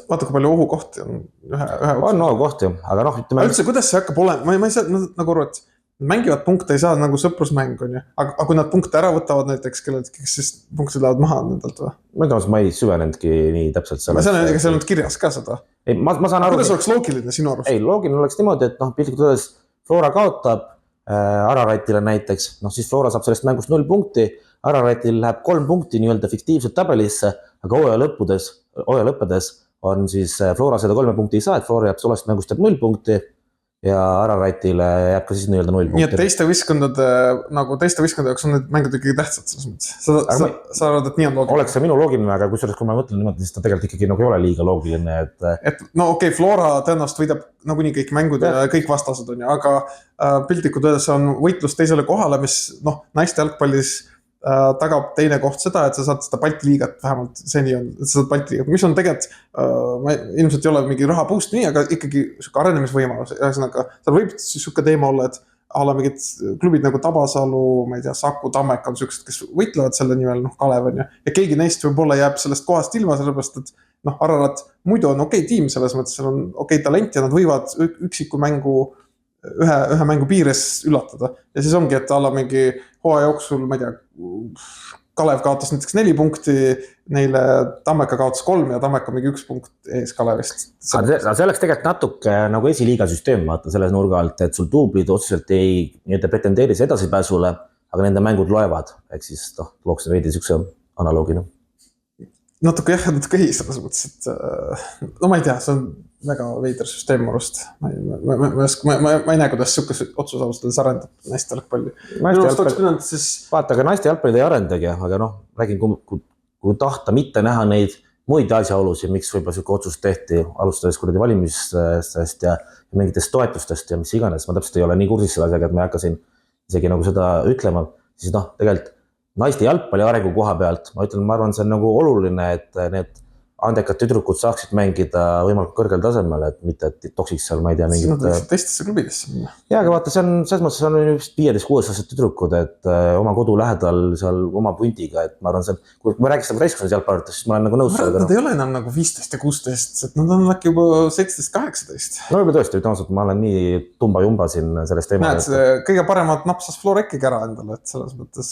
Vaata, kui palju ohukohti on on ohukohti, aga noh, ütleme... Üldse, kuidas see hakkab olema? Ma ei saa nagu aru, et mängivad punkte ei saa nagu sõprusmäng on ju, aga kui nad punkte ära võtavad näiteks, kes siis punktid lähevad maha nendelt või? Ma ei süvenendki nii täpselt selle. See on kirjas ka seda. Ei, ma saan aru... Kuidas oleks loogiline sinu arust? Ei, loogiline oleks niimoodi, et noh, piltlikult öeldes Flora kaotab Araratile näiteks, noh siis Flora saab sellest mängust 0 punkti, Araratil läheb 3 punkti nii-öelda fiktiivselt tabelisse, aga hooaja lõppedes on siis Flora seda 3 punkti ei saa, et Flora jääb sellest mängust 0 punkti ja Araratile jääb ka siis nii-öelda 0 punkti. Nii et teiste võistkondade jaoks on need mängud ikkagi tähtsad selles mõttes. Sa arvad, et nii on loogiline? Oleks see minu loogiline, aga kusjuures kui ma mõtlen niimoodi, siis ta tegelikult ikkagi nagu ei ole liiga loogiline. Et no okei, Flora tõenäoliselt võidab nagunii kõik mängud ja kõik vastased on ju, aga piltlikult öeldes on võitlus teisele kohale, mis noh, naiste jalgpallis tagab teine koht seda, et sa saad seda Balti liigat, vähemalt seni on, et sa saad Balti liigat, mis on tegelikult, ilmselt ei ole mingi raha boost nii, aga ikkagi arenemisvõimalus. Ühesõnaga, seal võib siuke teema olla, et ala mingid klubid nagu Tabasalu, ma ei tea, Saku, Tammek on siuksed, kes võitlevad selle nimel, noh, Kalev on ju. Ja keegi neist võib-olla jääb sellest kohast ilma, sellepärast, et noh, Ararat muidu on okei tiim selles mõttes, seal on okei talent ja nad võivad üksiku mängu ühe mängu piires üllatada. Ja siis ongi, et ala mingi hooaja jooksul, ma ei tea, Kalev kaotas näiteks 4 punkti, neile Tammeka kaotas 3 ja Tammeka mingi 1 punkt ees Kalevist. See oleks tegelikult natuke nagu esiliiga süsteem, vaata selles nurga alt, et sul duublid otseselt ei pretendeeris edasipääsule, aga nende mängud loevad, ehk siis looks veidi siukse analoogina. Natuke ei selles mõttes, et no ma ei tea, see on väga veider süsteem arust. Ma ei näe, kuidas siukese otsus austades arendab naiste jalgpalli. Vaata, aga naiste jalgpalli ei arendagi, aga noh, räägin, kui tahta mitte näha neid muid asjaolusid, miks võib-olla siuke otsus tehti, alustades kuradi valimistest ja mingitest toetustest ja mis iganes. Ma täpselt ei ole nii kursis selle asjaga, et ma ei hakka siin isegi nagu seda ütlema. Siis tegelikult naiste jalgpalli arengu koha pealt, ma arvan, see on nagu oluline, et need andekad tüdrukud saaksid mängida võimalikult kõrgel tasemel, et mitte, et toksiks seal, ma ei tea, mingit... Nad võiksid teistesse klubidesse minna. Jaa, aga vaata, see on, selles mõttes on 15-16 tüdrukud, et oma kodu lähedal seal oma puntiga, et ma arvan, kui me rääkisime täiskasvanud jalgpallides, siis ma olen nagu nõus sellega. Nad ei ole enam nagu 15 ja 16, et nad on äkki juba 17-18. No juba tõesti, tõenäoliselt ma olen nii tumba-jumba siin sellest teema. Näed, kõige paremat napsas Flora ikkagi ära endale, et selles mõttes,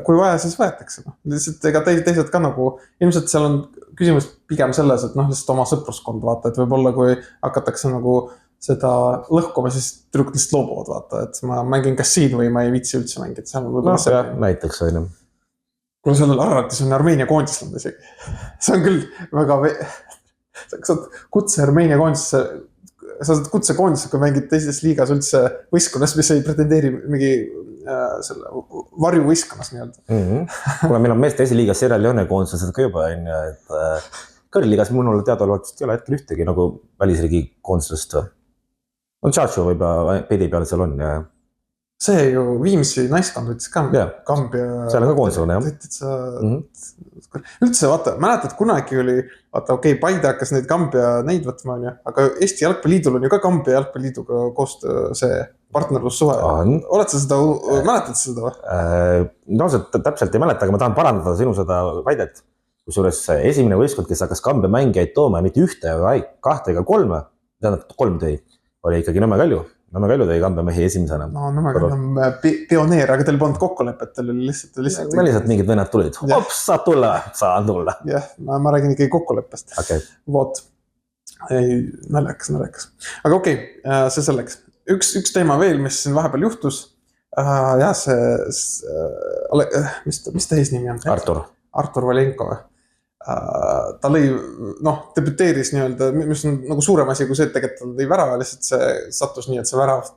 kui vaja, siis võetakse. Lihtsalt ega teised ka nagu, ilmselt seal on küsimus pigem selles, et noh, lihtsalt oma sõpruskond vaata, et võib-olla kui hakatakse nagu seda lõhkuma, siis tüdrukud lihtsalt loobuvad vaata, et ma mängin kas siin või ma ei viitsi üldse mängida. Näiteks on ju. Kuna sellel Araratis on Armeenia koondisland isegi. See on küll väga sa saad kutse Armeenia koondisse, sa saad kutse koondisse, kui mängid teises liigas üldse võistkonnas, mis ei pretendeeri mingi selle varjuvõistkonnas nii-öelda. Kuna meil on meeste esiliigas Sierra Leone koondised seda ka juba on ja et kõrliigas minul teadaolevalt ei ole hetkel ühtegi nagu välisriigi koondisest. On Tšatšu võib-olla pedi peal seal on ja... See ju Viimsi naiskond võttis ka Kambja. Seal on ka koondised, jah. Üldse vaata, mäletad kunagi oli, vaata okei, Paide hakkas neid Kambja neid võtma, aga Eesti jalgpalliidul on ju ka Kambja jalgpalliiduga koostöö see partnerlussuhe. Oled sa seda, mäletad seda või? No see täpselt ei mäleta, aga ma tahan parandada sinu seda väidet. kusjuures esimene võistkond, kes hakkas Kambja mängijaid tooma ja mitte ühte, kahte ega kolme, tähendab 3 tõi, oli ikkagi Nõmme Kalju. Nõmme Kalju tõi Kambja mehi esimesena. No Nõmme Kalju on pioneer, aga teil polnud kokkulepet, teil oli lihtsalt. Mingid vennad tulid. Ops, saad tulla, saan tulla. Jah, ma räägin ikkagi kokkuleppest. Okay. Vot. Ei, naljakas. Aga okei, see selleks. Üks teema veel, mis siin vahepeal juhtus. Jah, mis ta eesnimi on? Artur Valenko. Ta lõi, debüteeris nii-öelda, mis on nagu suurem asi kui see, et tegelikult ta lõi värava, lihtsalt see sattus nii, et see värav,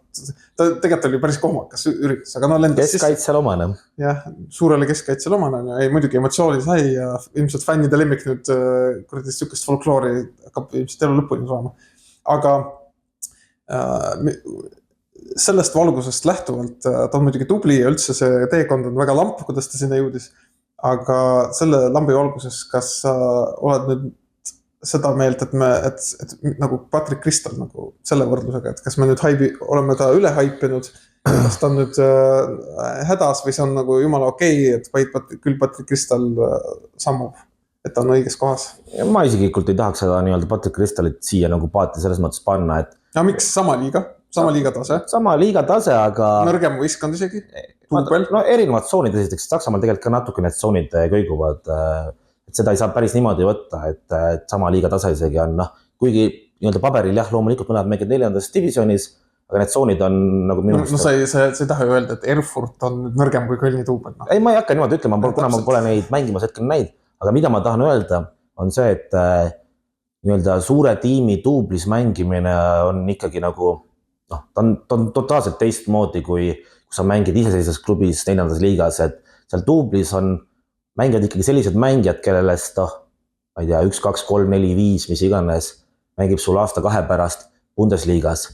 ta tegelikult oli päris kohmakas üritus, aga lendas keskkaitsel omane. Jah, suurele keskkaitsel omane, ei muidugi emotsiooni sai ja ilmselt fännide lemmik nüüd kuradi sükest folkloori hakkab ilmselt elu lõpuni saama. Aga sellest valgusest lähtuvalt ta on muidugi tubli ja üldse see teekond on väga lamp, kuidas ta sinna jõudis. Aga selle lambi valguses, kas sa oled nüüd seda meelt, et nagu Patrick Crystal nagu selle võrdlusega, et kas me nüüd oleme ta üle haipinud, kas ta on nüüd hädas või see on nagu jumala okei, et küll Patrick Crystal sammub, et ta on õiges kohas? Ma isiklikult ei tahaks seda nii-öelda Patrick Crystalit siia nagu paati selles mõttes panna, et... Ja miks sama liiga tase? Sama liiga tase, aga... Nõrgem võistkond isegi? No erinevad tsoonid esiteks, Saksamaal tegelikult ka natuke need tsoonid kõiguvad, et seda ei saa päris niimoodi võtta, et sama liiga tase isegi on, kuigi nii-öelda paberil jah, loomulikult mõned mängid 4. divisionis, aga need tsoonid on nagu minu... No sa ei taha öelda, et Erfurt on nõrgem kui Kölni Tuubel. Ei, ma ei hakka niimoodi ütlema, kuna ma pole neid mängimas hetkel näid, aga mida ma tahan öelda, on see, et nii-öelda suure tiimi tuublis mängimine on ikkagi nagu, ta on totaalselt teistmoodi, kui sa mängid iseseisvas klubis 4. liigas, et seal tuublis on mängijad ikkagi sellised mängijad, kellelest, ma ei tea, 1, 2, 3, 4, 5, mis iganes, mängib sul aasta 2 pärast Bundesliigas,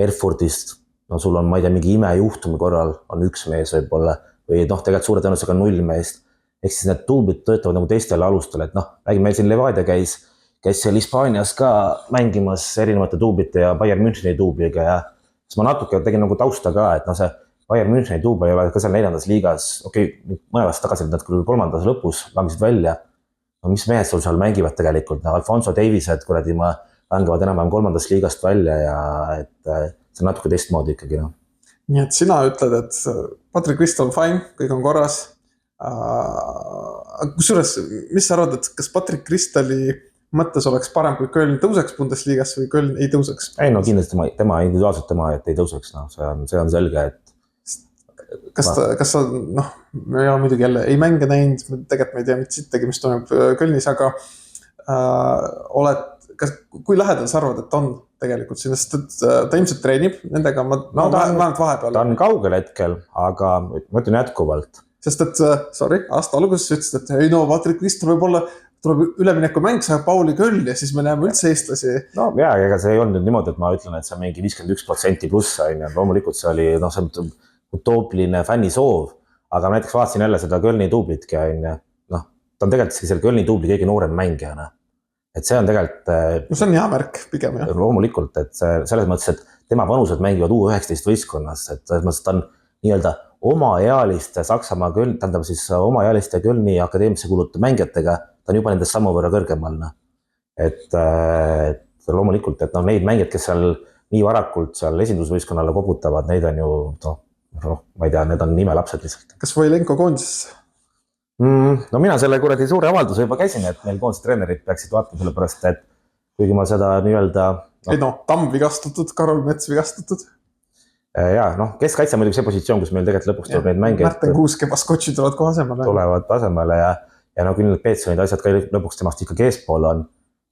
Erfurtist, sul on, ma ei tea, mingi imejuhtumi korral on 1 mees võib-olla, või tegelikult suure tõenäosusega 0 meest. Ehk siis need tuublid töötavad nagu teistel alustel, et räägime, meil siin Levadia käis seal Hispaanias ka mängimas erinevate tuublite ja Bayern Müncheni tuubliga ja siis ma natuke tegin nagu tausta ka, et see Bayern Müncheni tuubel ei ole ka seal 4. liigas, mõne aasta tagasi nad küll 3. lõpus langisid välja. Mis mehed sul seal mängivad tegelikult? Alfonso Davised mängivad enam-vähem 3. liigast välja ja et see on natuke teistmoodi ikkagi. Nii et sina ütled, et Patrick Crystal on fine, kõik on korras. Kusjuures, mis sa arvad, et kas Patrick Crystali mõttes oleks parem, kui Köln tõuseks Bundesliigas või Köln ei tõuseks? Ei, kindlasti tema individuaalselt et ei tõuseks. See on selge, et kas sa, me ei ole muidugi jälle ei mänge näinud, tegelikult me ei tea, mis toimub Kölnis, aga kui lähedal sa arvad, et on tegelikult siin, sest ta ilmselt treenib nendega, vähemalt vahepeal. Ta on kaugel hetkel, aga ma ütlen jätkuvalt. Sest aasta alguses ütlesid, et ei Patrick Crystal võib-olla tuleb ülemineku mäng, saab Pauli Köln ja siis me näeme üldse eestlasi. Ega see ei olnud niimoodi, et ma ütlen, et see on mingi 51% pluss, loomulikult see oli, see utoopiline fänni soov, aga näiteks vaatasin jälle seda Kölni tuublitki, ta on tegelikult seal Kölni tuubli kõige noorem mängijana. Et see on tegelikult... see on hea märk pigem, jah. Loomulikult, et selles mõttes, et tema vanused mängivad U19 võistkonnas, et selles mõttes ta on nii-öelda omaealiste Saksamaa Köln, tähendab siis omaealiste Kölni akadeemisse kuulute mängijatega, ta on juba nendest sammu võrra kõrgemal. Et loomulikult, et neid mängijad, kes seal nii varakult seal esindusvõistkonnale koputavad, neid on ju, ma ei tea, need on nimelapsed lihtsalt. Kas Valenko koondis? Mina selle kuradi suure avalduse juba käisin, et meil koondise treenerid peaksid vaatama selle pärast, et kuigi ma seda nii-öelda... Tamm vigastatud, Karol Mets vigastatud. Keskkaitse muidugi see positsioon, kus meil tegelikult lõpuks tuleb neid mänge. Märten Kuusk ja Baskotši tulevad kohe asemele. Tulevad asemele ja küll need Peetsonid asjad ka lõpuks temast ikkagi eespool on.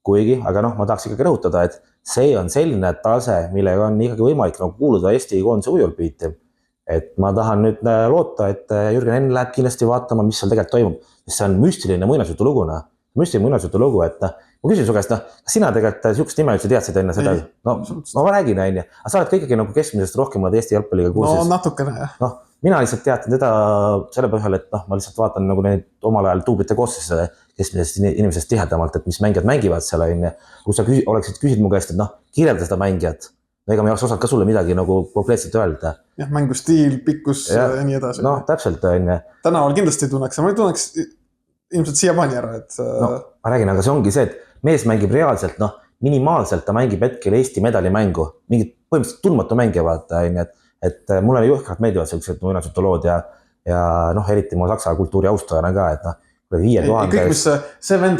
Kuigi, aga ma tahaks ikkagi rõhutada, et see on selline tase, millega on ikkagi võimalik kuuluda Eesti koondise ujulpiiti. Et ma tahan nüüd loota, et Jürgen Enn läheb kindlasti vaatama, mis seal tegelikult toimub. See on müstiline muinasjutu lugu, et ma küsin su käest, kas sina tegelikult sihukest nime üldse teadsid enne seda? Ma räägin, aga sa oled ikkagi keskmisest rohkem Eesti jalgpalliga kursis. Natukene, jah. Mina lihtsalt teatan teda selle põhjal, et ma lihtsalt vaatan neid omal ajal tuublite koosseis keskmisest inimesest tihedamalt, et mis mängijad mängivad seal. Kui sa oleksid küsinud mu käest, et kirjelda seda mängijat, ega ma ei oleks osanud ka sulle midagi konkreetselt öelda. Jah, mängustiil, pikkus ja nii edasi. Täpselt. Tänaval kindlasti ei tunneks, ma ei tunneks ilmselt siiamaani ära, et no, ma räägin, aga see ongi see, et mees mängib reaalselt, noh, minimaalselt ta mängib hetkel Eesti medalimängu, mingit põhimõtteliselt tundmatu mängija vaata, et mulle jõhkralt meeldivad sellised muinasjutulood ja noh, eriti ma saksa kultuuri austajana ka, et noh,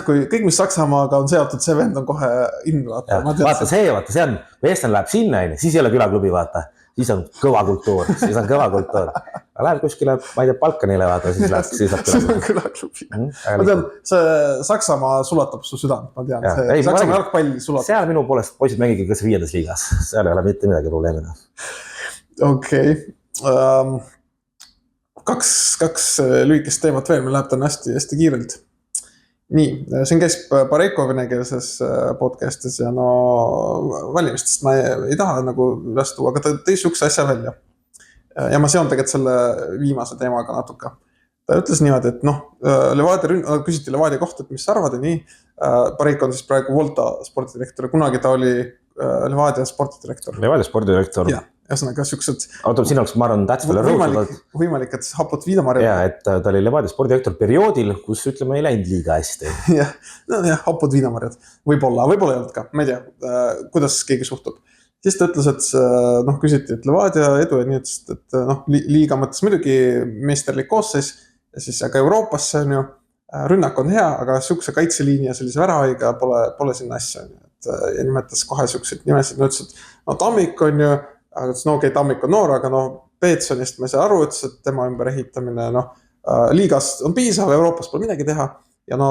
kõik, mis Saksamaaga on seotud, see vend on kohe in, vaata. Vaata, see on, kui eestlane läheb sinna, siis ei ole külaklubi, vaata. Siis on kõva kultuur. Aga läheb kuskile, ma ei tea, Balkanile, vaata, siis läheb külaklubi. Ma tean, see Saksamaa sulatab su südant, ma tean. Saksamaa jalgpalli sulatab. Seal minu poolest poisid mängigi kas 5. liigas. Seal ei ole mitte midagi probleemina. Okei. Kaks lühikest teemat veel, meil läheb täna hästi kiirelt. Nii, siin käis Pareiko venekeelses podcastis ja no valimistest ma ei taha nagu üles tuua, aga ta tõi sihukese asja välja. Ja ma seon tegelikult selle viimase teemaga natuke. Ta ütles niimoodi, et noh, küsiti Levadia kohta, et mis sa arvad ja nii. Pareiko on siis praegu Volta spordidirektor, kunagi ta oli Levadia spordidirektor. Levadia spordidirektor. Ja, ühesõnaga siuksed. Oota, siin oleks, ma arvan, tähtsalt veel rõhutada. Võimalik, et Hapot Viidamarja. Ja, et ta oli Levadia spordidirektor perioodil, kus ütleme ei läinud liiga hästi. Jah, Hapot Viidamarjad. Võib-olla ei olnud ka, ma ei tea, kuidas keegi suhtub. Siis ta ütles, et noh, küsiti, et Levadia edu ja nii, et noh, liiga mõttes muidugi meisterlik koosseis ja siis aga Euroopasse on ju, rünnak on hea, aga sihukese kaitseliini ja sellise värahaiga pole sinna asja. Ja nimetas kohe siukseid nimesid, no ütles, et no Tammik on ju, aga no okei, Tammik on noor, aga no Peetsonist ma ei saa aru, ütles, et tema ümber ehitamine, noh, liigas on piisav, Euroopas pole midagi teha ja no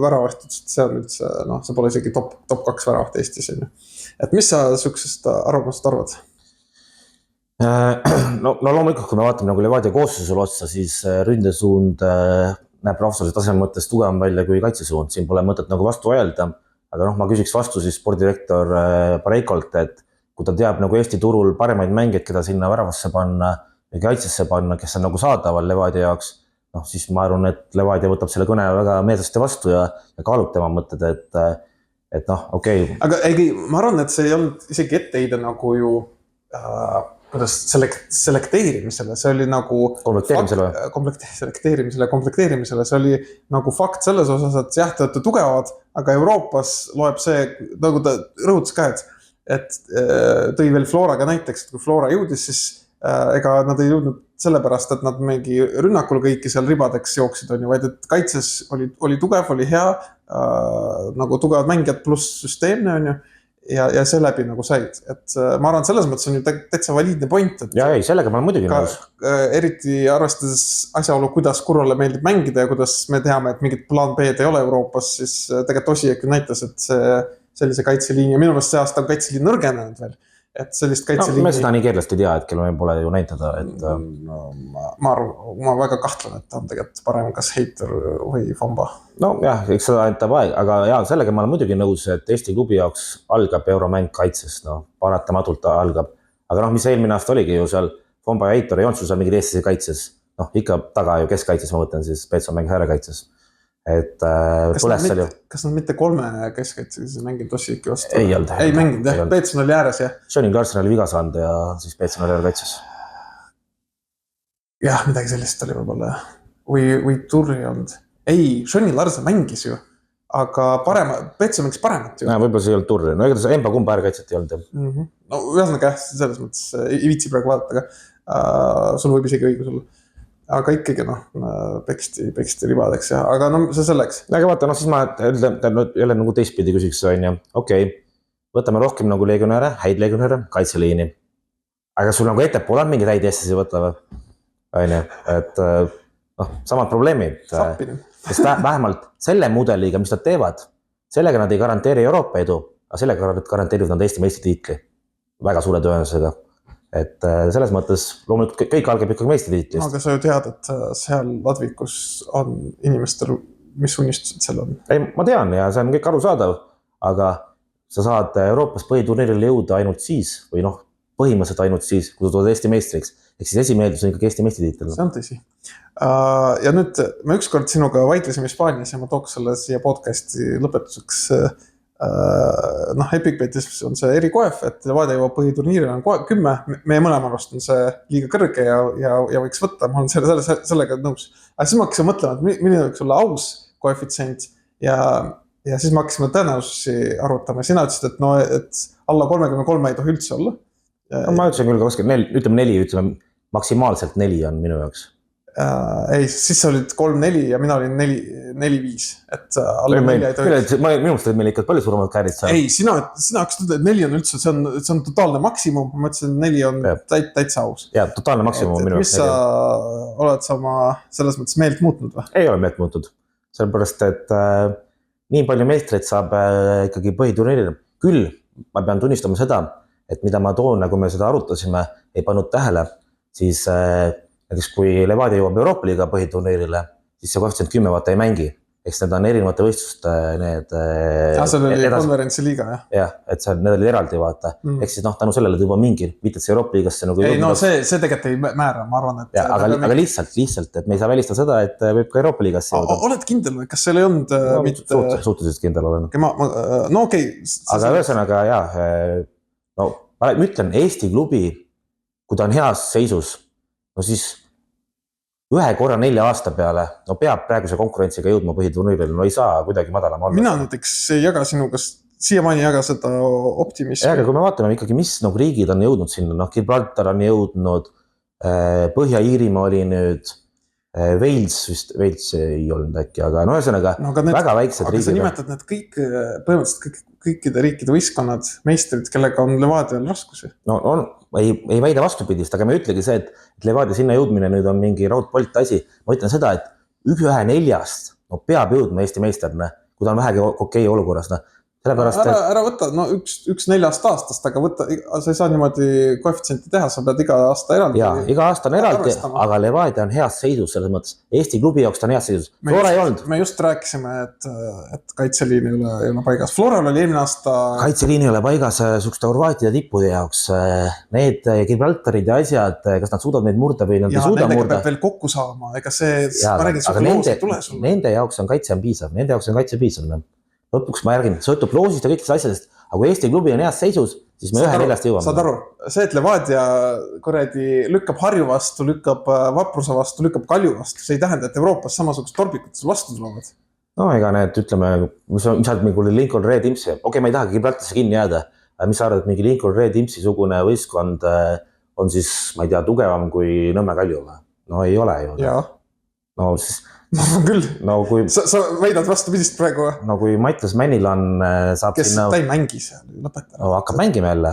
väravaht ütles, et see on üldse, noh, see pole isegi top 2 väravaht Eestis. Et mis sa sihukesest arvamusest arvad? No loomulikult, kui me vaatame nagu Levadia koosseisule otsa, siis ründesuund näeb rahvusvahelise taseme mõttes tugevam välja kui kaitsesuund. Siin pole mõtet nagu vastu öelda, aga noh, ma küsiks vastu siis spordidirektor Pareikolt, et kui ta teab nagu Eesti turul paremaid mängeid, keda sinna väravasse panna ja kaitsesse panna, kes on nagu saadaval Levadia jaoks, noh siis ma arvan, et Levadia võtab selle kõne väga meelsasti vastu ja kaalub tema mõtted, et noh, okei. Aga ma arvan, et see ei olnud isegi etteheide nagu ju kuidas selekteerimisele, see oli nagu komplekteerimisele, see oli nagu fakt selles osas, et jah, te olete tugevad, aga Euroopas loeb see, nagu ta rõhutas ka, et tõi veel Floraga näiteks, et kui Flora jõudis, siis ega nad ei jõudnud sellepärast, et nad mingi rünnakul kõiki seal ribadeks jooksid, on ju, vaid et kaitses oli tugev, oli hea, nagu tugevad mängijad pluss süsteemne, on ju, ja see läbi nagu said. Et ma arvan, selles mõttes on ju täitsa valiidne point. Ja ei, sellega ma olen muidugi nõus. Eriti arvestades asjaolu, kuidas Kurrale meeldib mängida ja kuidas me teame, et mingit plaan B-d ei ole Euroopas, siis tegelikult Osijek näitas, et sellise kaitseliini ja minu meelest see aasta on kaitseliin nõrgenenud veel. Et sellist kaitseliini... No, me seda nii keerlasti ei tea, et me pole ju näitada. Et... No, ma väga kahtlen, et ta on tegelikult parem kas Heiter või Famba. No jah, eks seda aitab aeg, aga ja, sellega ma olen muidugi nõus, et Eesti klubi jaoks algab euromäng kaitses, no paratamatult ta algab. Aga noh, mis eelmine aasta oligi ju seal, Famba ja Heitor ei olnud seal mingid Eestise kaitses. Noh, ikka taga ju keskkaitses, ma mõtlen siis Peetson mängis äärekaitses. Et kas nad mitte 3 keskkaitses mänginud Ossiki vastu? Ei olnud. Ei mänginud, jah. Peetson oli ääres, jah. Johnny Larson oli viga saanud ja siis Peetson oli äärekaitses. Jah, midagi sellist oli võib-olla. Või Turri olnud. Ei, Johnny Larson mängis ju, aga Peetson mängis paremat ju. Ja, võib-olla see ei olnud Turri. No ega see Emba kumba äärekaitset ei olnud. No ühesõnaga jah, selles mõttes ei viitsi praegu vaadata, aga sul võib isegi õigus olla. Aga ikkagi noh, peksti ribadeks ja, aga no see selleks. Aga vaata, noh siis ma jälle nagu teistpidi küsiks on ja okei, võtame rohkem nagu legionäre, häid legionäre, kaitseliini. Aga sul nagu ettepool on mingi häid Eestisi võtta või? On ju, et noh, samad probleemid. Sest vähemalt selle mudeliga, mis nad teevad, sellega nad ei garanteeri Euroopa edu, aga sellega garanteerivad nad Eesti meistritiitli. Väga suure tõenäosusega. Et selles mõttes loomulikult kõik algab ikkagi meistritiitlist. Aga sa ju tead, et seal Ladvikus on inimestel, mis unistused seal on? Ei, ma tean ja see on kõik arusaadav, aga sa saad Euroopas põhiturniirile jõuda ainult siis, või noh, põhimõtteliselt ainult siis, kui sa tuled Eesti meistriks. Ehk siis esimeeldus on ikkagi Eesti meistritiitel. See on tõsi. Ja nüüd me ükskord sinuga vaidlesime Hispaanias ja ma tooks selle siia podcasti lõpetuseks noh, Epicbetis on see erikoef, et Levadia jõuab põhiturniiril on 10, meie mõlema arust on see liiga kõrge ja võiks võtta, ma olen sellega nõus. Aga siis ma hakkasin mõtlema, et milline võiks olla aus koefitsient ja siis me hakkasime tõenäosusi arvutama. Sina ütlesid, et no, et alla 33 ei tohi üldse olla. No, ma ütlesin küll 24, ütleme 4, ütleme maksimaalselt 4 on minu jaoks. Ei, siis sa olid 3-4 ja mina olin 4-5, et alla 4 ei tohi. Minu mõttes olid meil ikka palju suuremad käärid seal. Ei, sina hakkasid, et 4 on üldse, see on totaalne maksimum, ma mõtlesin, 4 on täitsa aus. Ja, totaalne maksimum minu jaoks. Mis sa oled sa oma selles mõttes meelt muutnud või? Ei ole meelt muutnud, sellepärast, et nii palju meistreid saab ikkagi põhiturniiril. Küll ma pean tunnistama seda, et mida ma toon, kui me seda arutasime, ei pannud tähele, siis näiteks kui Levadia jõuab Euroopa Liiga põhiturniirile, siis see koefitsient 10 vaata ei mängi. Eks need on erinevate võistluste need... see oli konverentsi liiga, jah? Jah, et need olid eraldi vaata. Eks siis tänu sellele juba mingi viitad Euroopa Liigasse nagu... Ei, no see tegelikult ei määra, ma arvan, et... Ja, aga lihtsalt, et me ei saa välistada seda, et võib ka Euroopa Liigasse jõuda. Oled kindel või? Kas seal ei olnud mitte... Suhteliselt kindel olen. No okei. Aga ühesõnaga, jah, no ma ütlen, Eesti klubi, kui ta on heas seisus, no siis ühe korra 4 aasta peale, no peab praeguse konkurentsiga jõudma põhiturniiril, no ei saa kuidagi madalam olla. Mina näiteks ei jaga sinuga, siiamaani jaga seda optimismi. Aga kui me vaatame ikkagi, mis riigid on jõudnud sinna, noh Gibraltar on jõudnud, Põhja-Iirimaa oli nüüd, Wales ei olnud äkki, aga no ühesõnaga väga väiksed riigid. Aga sa nimetad need kõik, põhimõtteliselt kõikide riikide võistkonnad, meistrid, kellega on Levadial raskusi? No ei väida vastupidist, aga me ütlegi see, et Levadia sinna jõudmine nüüd on mingi raudpolt asi. Ma ütlen seda, et 1-4 peab jõudma Eesti meisterna, kui ta on vähegi okei olukorras. Ära võtta, no 1-4 aastast, aga sa ei saa niimoodi koefitsienti teha, sa pead iga aasta eraldi. Jaa, iga aasta on eraldi, aga Levadia on heas seisus selles mõttes. Eesti klubi jaoks ta on heas seisus. Flora ei olnud. Me just rääkisime, et kaitseliin ei ole paigas. Floral oli eelmine aasta... Kaitseliin ei ole paigas sukste Horvaatide tippude jaoks. Need Gibraltarid ja asjad, kas nad suudavad neid murda või nad ei suuda murda. Ja nendega peab veel kokku saama, ega see... Nende jaoks on kaitse piisav. Lõpuks ma järgin, sõltub loosist ja kõikidest asjadest, aga kui Eesti klubi on heas seisus, siis me 1-4 jõuame. Saad aru, see, et Levadia lükkab Harju vastu, lükkab Vapruse vastu, lükkab Kalju vastu, see ei tähenda, et Euroopas samasugust torbikud vastu tulevad. No ega need, ütleme, mis saad mingi Lincoln Red Imsi, okei, ma ei tahagi Gibraltarisse kinni jääda, mis sa arvad, et mingi Lincoln Red Imsi sugune võistkond on siis, ma ei tea, tugevam kui Nõmme Kalju? No ei ole ju. Jaa. No siis... küll. No, kui, sa väidad vastupidist praegu? No kui Mattias Mänilan saab kes sinna... ta ei mängi seal, lõpeta. No hakkab mängima jälle.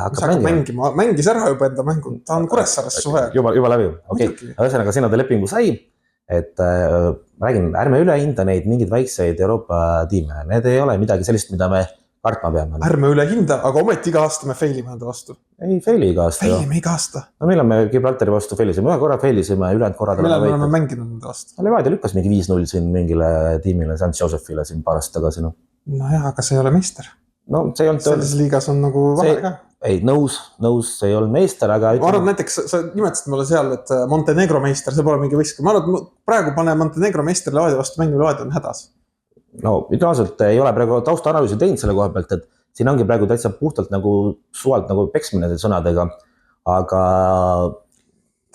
Mängis ära juba enda mängu, ta on Kuressaares suve. Juba läbi, okei. Ühesõnaga sinna ta lepingu sai, et räägin, ärme ülehinda neid mingeid väikseid Euroopa tiime. Need ei ole midagi sellist, mida me kartma peame. Ärme ülehinda, aga ometi iga aasta me failime enda vastu. Ei, faili iga aasta. Failime iga aasta. No millal me Gibraltari vastu failisime? Ühe korra failisime, ülejäänud korrad millal me oleme mänginud enda vastu? Levadia lükkas mingi 5-0 siin mingile tiimile, St. Josephile siin paar aastat tagasi. No jah, aga see ei ole meister. No see ei olnud... Selles liigas on nagu vahe ka. Ei, nõus, see ei olnud meister, aga... Ma arvan, näiteks sa nimetasid mulle seal, et Montenegro meister, see pole mingi võistkond. Ma arvan, et praegu pane Montenegro meister Levadia vastu mängu, Levadia on hädas. No, ideaalselt ei ole praegu taustaanalüüsi teinud selle koha pealt, et siin ongi praegu täitsa puhtalt nagu suvalt nagu peksmine nende sõnadega, aga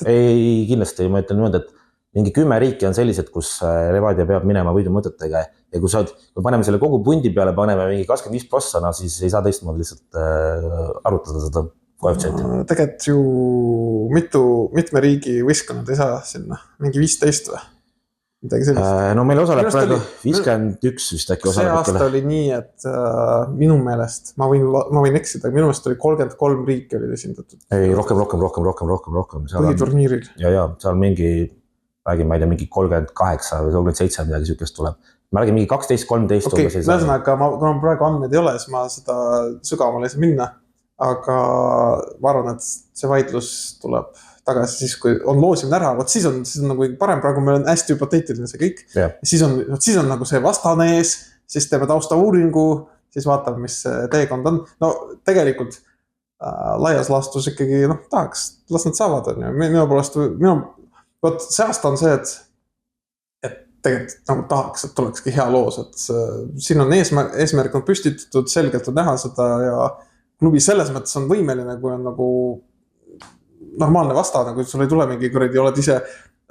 ei kindlasti ma ütlen niimoodi, et mingi 10 riiki on sellised, kus Levadia peab minema võidu mõtetega ja kui paneme selle kogu pundi peale, paneme mingi 25%, siis ei saa teistmoodi lihtsalt arutada seda koefitsenti. Tegelikult ju mitme riigi võistkonnad ei saa sinna, mingi 15 või? No meil osaleb praegu 51 vist äkki osaleb. See aasta oli nii, et minu meelest, ma võin eksida, minu meelest oli 33 riiki olid esindatud. Ei, rohkem. Põhiturniiril. Ja, seal mingi, räägin, ma ei tea, mingi 38 või 37 midagi sükest tuleb. Ma räägin mingi 12-13. Okei, ühesõnaga, kui ma praegu andmeid ei ole, siis ma seda sügavale ei saa minna. Aga ma arvan, et see vaidlus tuleb tagasi siis, kui on loosimine ära, siis on nagu parem, praegu meil on hästi hüpoteetiline see kõik. Siis on nagu see vastane ees, siis teeme tausta uuringu, siis vaatame, mis teekond on. No tegelikult laias laastus ikkagi, tahaks, las nad saavad. Minu poolest, see aasta on see, et tegelikult nagu tahaks, et tulekski hea loos, et siin on eesmärk on püstitatud, selgelt on näha seda ja klubi selles mõttes on võimeline, kui on nagu normaalne vastane, kui sul ei tule mingi kuradi, oled ise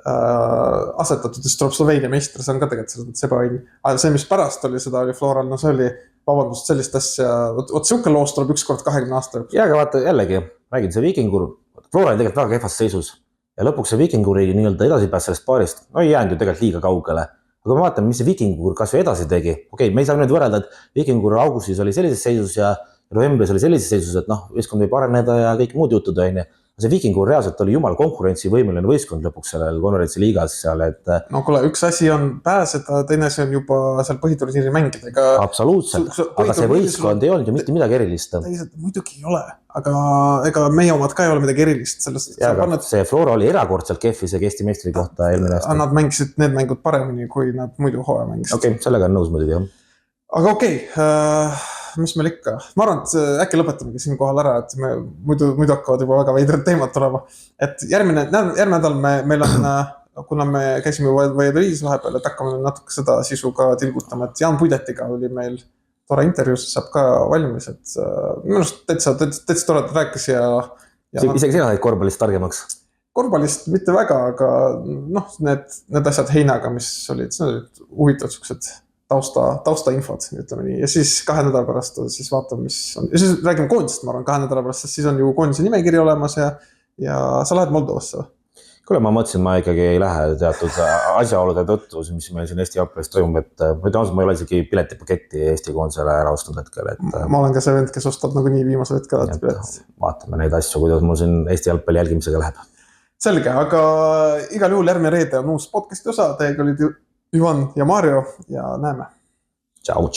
asetatud, siis tuleb Sloveenia meister, see on ka tegelikult selles mõttes ebaõnn. Aga see, mis pärast oli, seda oli Floral, no see oli, vabandust, sellist asja, vot siuke loos tuleb ükskord 20 aasta. Ja, aga vaata jällegi, räägin, see Viikingur, Floral oli tegelikult väga kehvas seisus ja lõpuks see Viikinguri nii-öelda edasi pääs sellest paarist, no ei jäänud ju tegelikult liiga kaugele. Aga me vaatame, mis see Viikingur kas või edasi tegi. Okei, me ei saa nüüd võrrelda, et Viikingur augustis oli sellises seisus ja novembris oli sellises seisus, et võistkond võib areneda ja kõik muud jutud on. See Viikingur reaalselt oli jumal konkurentsivõimeline võistkond lõpuks sellel konverentsi liigas seal, et... No kuule, üks asi on pääseda, teine asi on juba seal põhiturniiri mängida. Absoluutselt, aga see võistkond ei olnud ju mitte midagi erilist. Muidugi ei ole, aga ega meie omad ka ei ole midagi erilist. See Flora oli erakordselt kehv isegi Eesti meistri kohta eelmine aasta. Nad mängisid need mängud paremini, kui nad muidu hooaja mängisid. Okei, sellega on nõus muidugi, jah. Aga okei, mis meil ikka? Ma arvan, et äkki lõpetamegi siin kohal ära, et me muidu hakkavad juba väga veidrad teemad tulema. Et järgmine nädal meil on, kuna me käisime Võideliis vahepeal, et hakkame natuke seda sisu ka tilgutama, et Jaan Puidetiga oli meil tore intervjuu, saab ka valmis, et minu arust täitsa tore rääkis ja isegi sina said korvpallist targemaks? Korvpallist mitte väga, aga need asjad heinaga, mis olid huvitavad suksed taustainfod, ütleme nii. Ja siis 2 nädala pärast siis vaatame, mis on. Ja siis räägime koondist, ma arvan, 2 nädala pärast, sest siis on ju koondise nimekiri olemas ja sa lähed Moldovasse. Kuule, ma mõtlesin, ma ikkagi ei lähe teatud asjaolude tõttu, mis meil siin Eesti jalgpallis toimub, et ma ei ole isegi piletipaketti Eesti koondisele ära ostnud hetkel. Ma olen ka see vend, kes ostab nagu nii viimase hetke piletit. Vaatame neid asju, kuidas mul siin Eesti jalgpalli jälgimisega läheb. Selge, aga igal juhul järgmine reede on uus podcasti osa, teiega olid Ivan ja Mario ja näeme. Tšau.